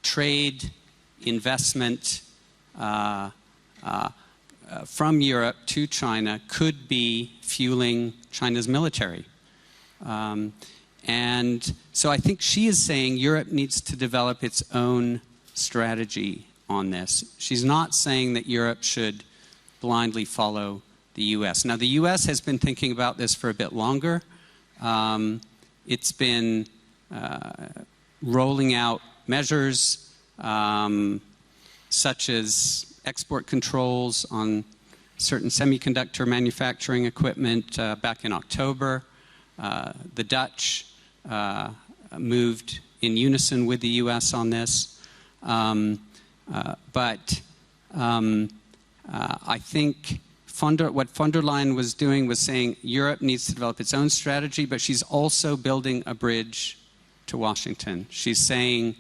Speaker 2: trade, investment from Europe to China could be fueling China's military? And so I think she is saying Europe needs to develop its own strategy on this. She's not saying that Europe should blindly follow the U.S. Now, the U.S. has been thinking about this for a bit longer. It's been rolling out measures such as export controls on certain semiconductor manufacturing equipment back in October. The Dutch moved in unison with the U.S. on this. But I think what von der Leyen was doing was saying Europe needs to develop its own strategy, but she's also building a bridge to Washington. She's saying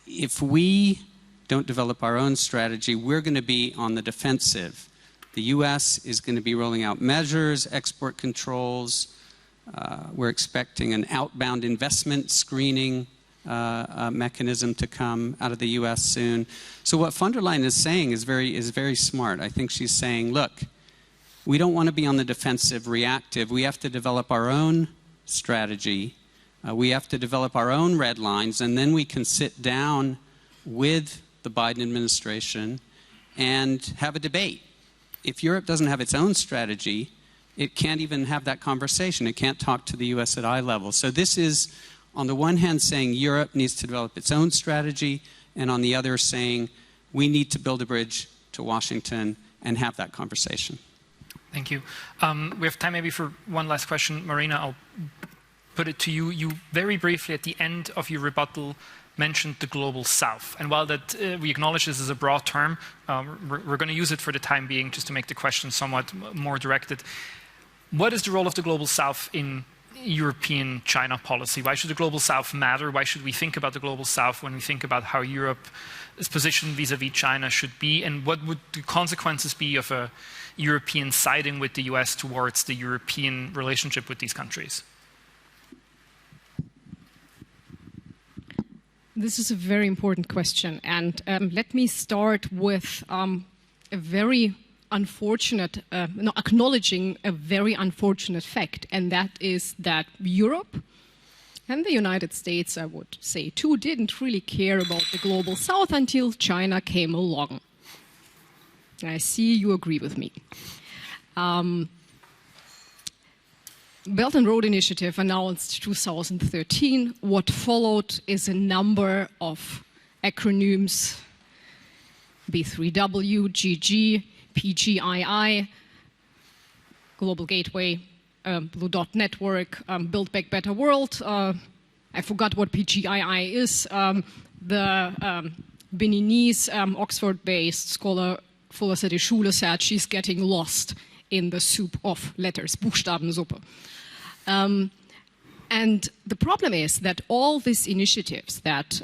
Speaker 2: if we don't develop our own strategy, we're going to be on the defensive. The U.S. is going to be rolling out measures, export controls. We're expecting an outbound investment screening mechanism to come out of the U.S. soon. So what von der Leyen is saying is very smart. I think she's saying, look, we don't want to be on the defensive, reactive. We have to develop our own strategy. We have to develop our own red lines, and then we can sit down with the Biden administration and have a debate. If Europe doesn't have its own strategy, it can't even have that conversation. It can't talk to the U.S. at eye level. So this is, on the one hand, saying Europe needs to develop its own strategy, and on the other, saying we need to build a bridge to Washington and have that conversation.
Speaker 1: Thank you. We have time maybe for one last question. Marina, I'll put it to you. You very briefly at the end of your rebuttal mentioned the Global South. And while that we acknowledge this is a broad term, we're going to use it for the time being just to make the question somewhat more directed. What is the role of the Global South in European China policy? Why should the Global South matter? Why should we think about the Global South when we think about how Europe's position vis-à-vis China should be? And what would the consequences be of a European siding with the US towards the European relationship with these countries?
Speaker 5: This is a very important question. And let me start with a very unfortunate, acknowledging a very unfortunate fact, and that is that Europe and the United States, I would say too, didn't really care about the Global South until China came along. I see you agree with me. Belt and Road Initiative announced 2013. What followed is a number of acronyms, B3W, GG, PGII, Global Gateway, Blue Dot Network, Build Back Better World. I forgot what PGII is. The Beninese, Oxford-based scholar Fuller City Schule said she's getting lost in the soup of letters, Buchstabensuppe. And the problem is that all these initiatives that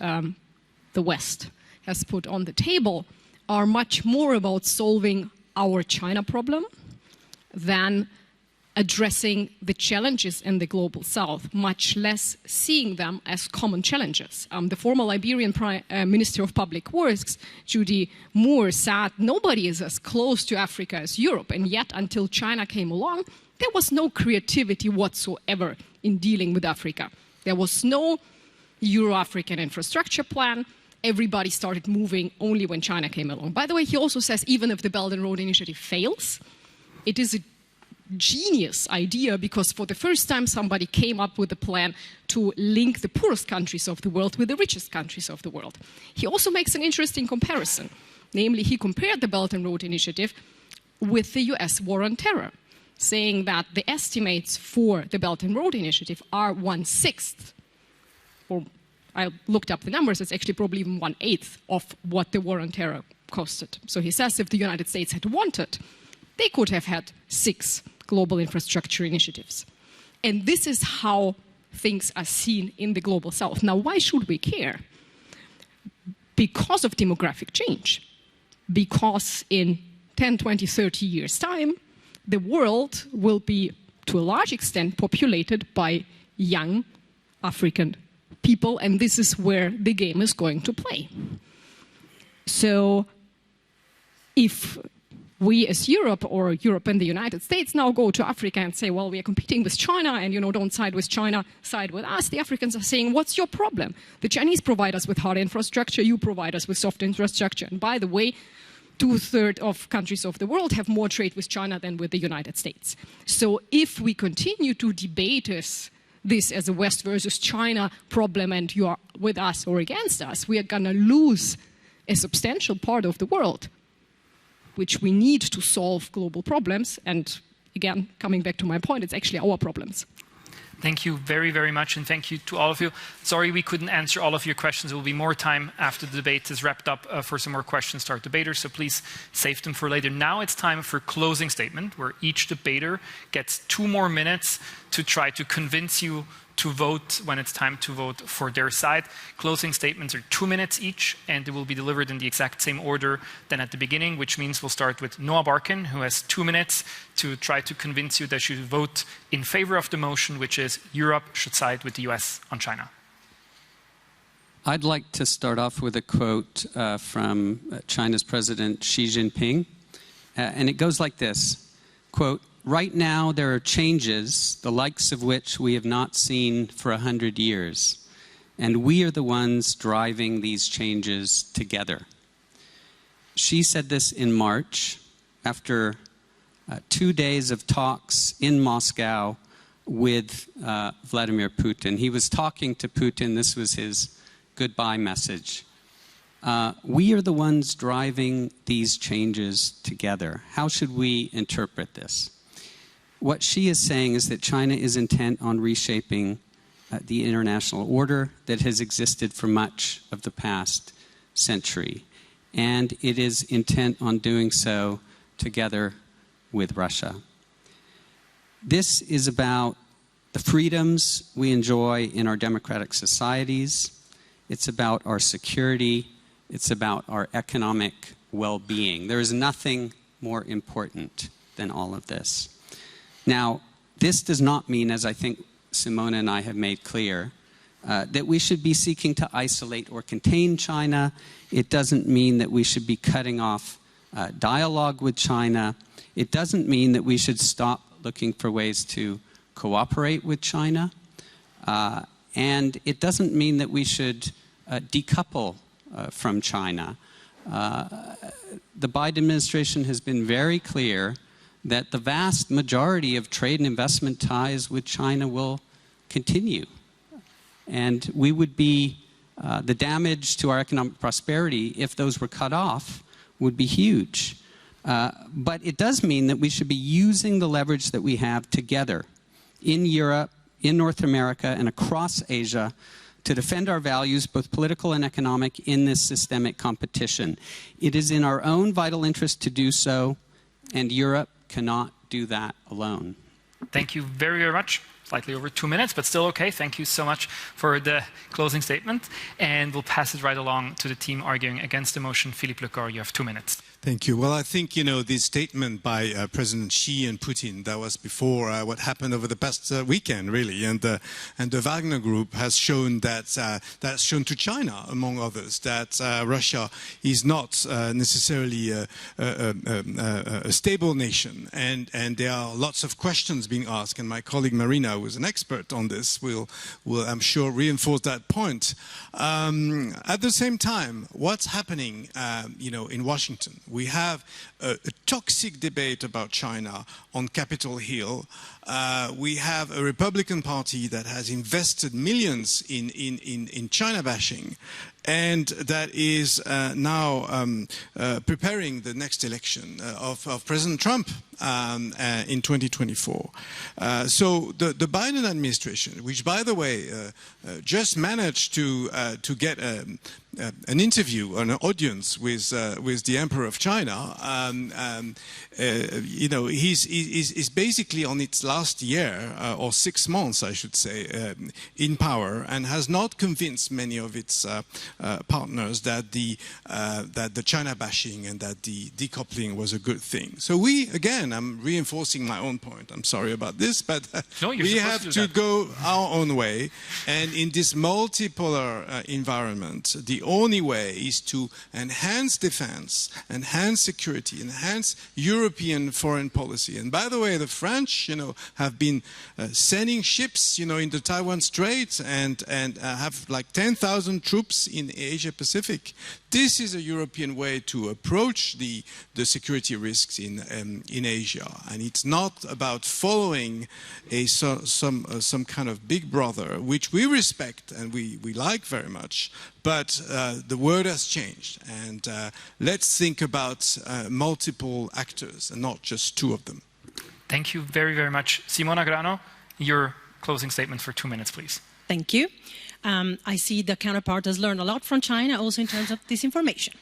Speaker 5: the West has put on the table are much more about solving our China problem than addressing the challenges in the Global South, much less seeing them as common challenges. The former Liberian Minister of Public Works, Judy Moore, said nobody is as close to Africa as Europe, and yet until China came along, there was no creativity whatsoever in dealing with Africa. There was no Euro-African infrastructure plan. Everybody started moving only when China came along. By the way, he also says even if the Belt and Road Initiative fails, it is a genius idea because for the first time somebody came up with a plan to link the poorest countries of the world with the richest countries of the world. He also makes an interesting comparison. Namely, he compared the Belt and Road Initiative with the US war on terror, saying that the estimates for the Belt and Road Initiative are 1/6, or I looked up the numbers, it's actually probably even 1/8 of what the war on terror costed. So he says if the United States had wanted, they could have had 6 global infrastructure initiatives. And this is how things are seen in the Global South. Now, why should we care? Because of demographic change. Because in 10, 20, 30 years' time, the world will be to a large extent, populated by young African people, and this is where the game is going to play. So if we as Europe, or Europe and the United States, now go to Africa and say, well, we are competing with China, and, you know, don't side with China, side with us, the Africans are saying, what's your problem? The Chinese provide us with hard infrastructure, you provide us with soft infrastructure. And by the way, 2/3 of countries of the world have more trade with China than with the United States. So if we continue to debate this as a West versus China problem, and you are with us or against us, we are going to lose a substantial part of the world, which we need to solve global problems. And again, coming back to my point, it's actually our problems.
Speaker 1: Thank you very, very much, and thank you to all of you. Sorry we couldn't answer all of your questions. There will be more time after the debate is wrapped up for some more questions to our debaters, so please save them for later. Now it's time for closing statement, where each debater gets 2 more minutes to try to convince you to vote when it's time to vote for their side. Closing statements are 2 minutes each, and they will be delivered in the exact same order than at the beginning, which means we'll start with Noah Barkin, who has 2 minutes to try to convince you that you should vote in favor of the motion, which is Europe should side with the US on China.
Speaker 2: I'd like to start off with a quote from China's President Xi Jinping, and it goes like this, quote, "Right now there are changes, the likes of which we have not seen for 100 years, and we are the ones driving these changes together." She said this in March after 2 days of talks in Moscow with Vladimir Putin. He was talking to Putin. This was his goodbye message. We are the ones driving these changes together. How should we interpret this? What she is saying is that China is intent on reshaping the international order that has existed for much of the past century. And it is intent on doing so together with Russia. This is about the freedoms we enjoy in our democratic societies. It's about our security. It's about our economic well-being. There is nothing more important than all of this. Now, this does not mean, as I think Simona and I have made clear, that we should be seeking to isolate or contain China. It doesn't mean that we should be cutting off dialogue with China. It doesn't mean that we should stop looking for ways to cooperate with China. And it doesn't mean that we should decouple from China. The Biden administration has been very clear that the vast majority of trade and investment ties with China will continue. And we would be, the damage to our economic prosperity, if those were cut off, would be huge. But it does mean that we should be using the leverage that we have together in Europe, in North America, and across Asia to defend our values, both political and economic, in this systemic competition. It is in our own vital interest to do so, and Europe cannot do that alone.
Speaker 1: Thank you very, very much. Slightly over 2 minutes, but still okay. Thank you so much for the closing statement. And we'll pass it right along to the team arguing against the motion. Philippe Le Corre, you have 2 minutes.
Speaker 3: Thank you. Well, I think, you know, this statement by President Xi and Putin, that was before what happened over the past weekend, really. And the Wagner Group has shown that, that's shown to China, among others, that Russia is not necessarily a stable nation. And there are lots of questions being asked. And my colleague Marina, who is an expert on this, will I'm sure, reinforce that point. At the same time, what's happening, you know, in Washington? We have a toxic debate about China on Capitol Hill. We have a Republican Party that has invested millions in China bashing, and that is now preparing the next election of President Trump in 2024. So the Biden administration, which, by the way, just managed to get an interview, an audience with the Emperor of China, you know, he's basically on its last year, or 6 months, I should say, in power, and has not convinced many of its partners that the China bashing and that the decoupling was a good thing. So we, again, I'm reinforcing my own point. I'm sorry about this, but
Speaker 1: no,
Speaker 3: we have to go our own way. And in this multipolar environment, the only way is to enhance defense, enhance security, enhance European foreign policy. And by the way, the French, have been sending ships, in the Taiwan Strait and have like 10,000 troops in Asia Pacific. This is a European way to approach the security risks in Asia, and it's not about following some kind of big brother, which we respect and we like very much. But the world has changed, and let's think about multiple actors and not just two of them.
Speaker 1: Thank you very, very much. Simona Grano, your closing statement for 2 minutes, please.
Speaker 4: Thank you. I see the counterpart has learned a lot from China, also in terms of disinformation.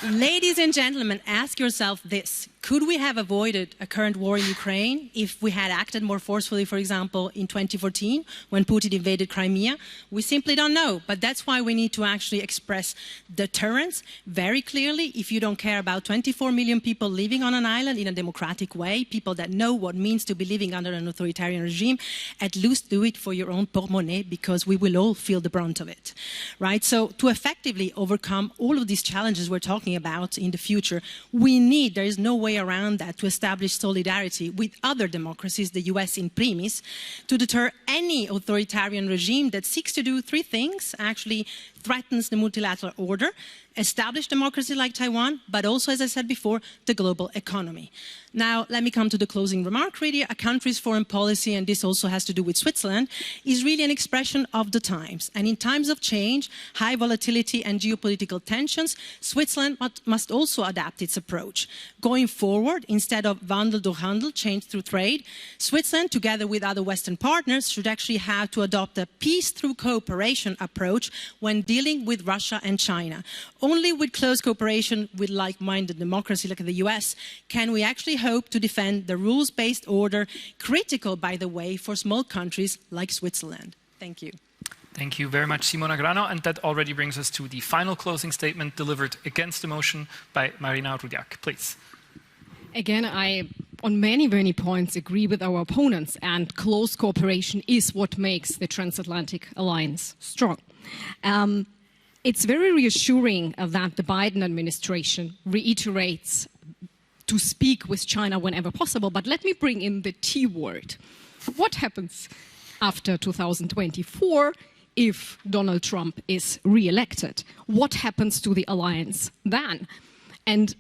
Speaker 4: Ladies and gentlemen, ask yourself this. Could we have avoided a current war in Ukraine if we had acted more forcefully, for example, in 2014 when Putin invaded Crimea? We simply don't know. But that's why we need to actually express deterrence very clearly. If you don't care about 24 million people living on an island in a democratic way, people that know what it means to be living under an authoritarian regime, at least do it for your own portemonnaie, because we will all feel the brunt of it. Right? So to effectively overcome all of these challenges we're talking about in the future, there is no way around that, to establish solidarity with other democracies, the US in premise, to deter any authoritarian regime that seeks to do three things, actually threatens the multilateral order, establish democracy like Taiwan, but also, as I said before, the global economy. Now, let me come to the closing remark. Really, a country's foreign policy, and this also has to do with Switzerland, is really an expression of the times. And in times of change, high volatility and geopolitical tensions, Switzerland must also adapt its approach. Going forward, instead of Wandel durch Handel, change through trade, Switzerland, together with other Western partners, should actually have to adopt a peace through cooperation approach when dealing with Russia and China. Only with close cooperation with like-minded democracy like the US can we actually hope to defend the rules-based order, critical, by the way, for small countries like Switzerland. Thank you.
Speaker 1: Thank you very much, Simona Grano. And that already brings us to the final closing statement delivered against the motion by Marina Rudyak. Please.
Speaker 5: Again, I, on many, many points, agree with our opponents, and close cooperation is what makes the transatlantic alliance strong. It's very reassuring that the Biden administration reiterates to speak with China whenever possible, but let me bring in the T word. What happens after 2024 if Donald Trump is re-elected? What happens to the alliance then? And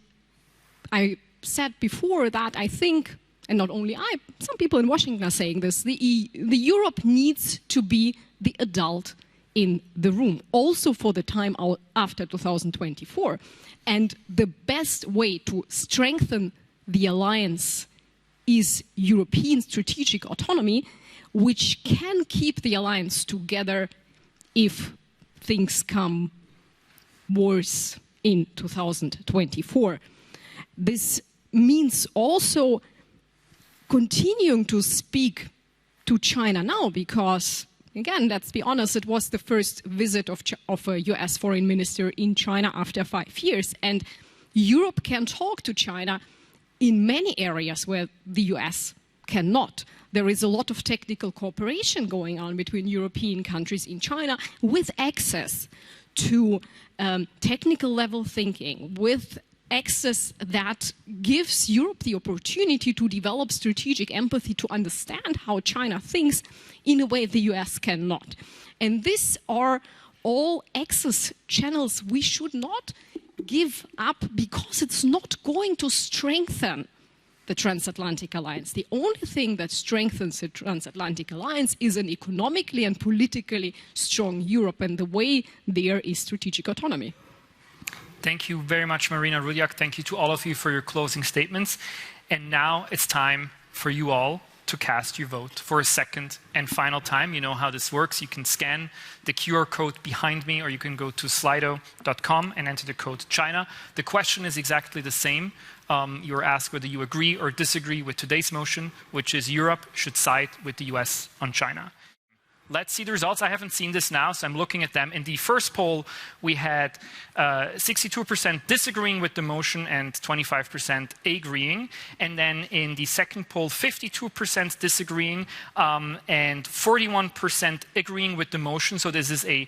Speaker 5: I said before that I think, and not only I, some people in Washington are saying this, the Europe needs to be the adult in the room, also for the time after 2024. And the best way to strengthen the alliance is European strategic autonomy, which can keep the alliance together if things come worse in 2024. This means also continuing to speak to China now, because again, let's be honest, it was the first visit of a US foreign minister in China after 5 years. And Europe can talk to China in many areas where the US cannot. There is a lot of technical cooperation going on between European countries in China, with access to technical level thinking, with access that gives Europe the opportunity to develop strategic empathy, to understand how China thinks in a way the US cannot. And these are all access channels we should not give up, because it's not going to strengthen the transatlantic alliance. The only thing that strengthens the transatlantic alliance is an economically and politically strong Europe, and the way there is strategic autonomy.
Speaker 1: Thank you very much, Marina Rudyak. Thank you to all of you for your closing statements. And now it's time for you all to cast your vote for a second and final time. You know how this works. You can scan the QR code behind me, or you can go to slido.com and enter the code China. The question is exactly the same. You're asked whether you agree or disagree with today's motion, which is Europe should side with the US on China. let's see the results. I haven't seen this now, so I'm looking at them. In the first poll, we had 62% disagreeing with the motion and 25% agreeing. And then in the second poll, 52% disagreeing and 41% agreeing with the motion. So this is a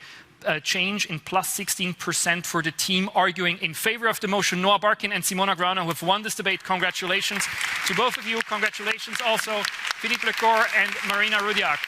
Speaker 1: change in plus 16% for the team arguing in favor of the motion. Noah Barkin and Simona Grano have won this debate. Congratulations to both of you. Congratulations also Philippe Le Corre and Marina Rudyak.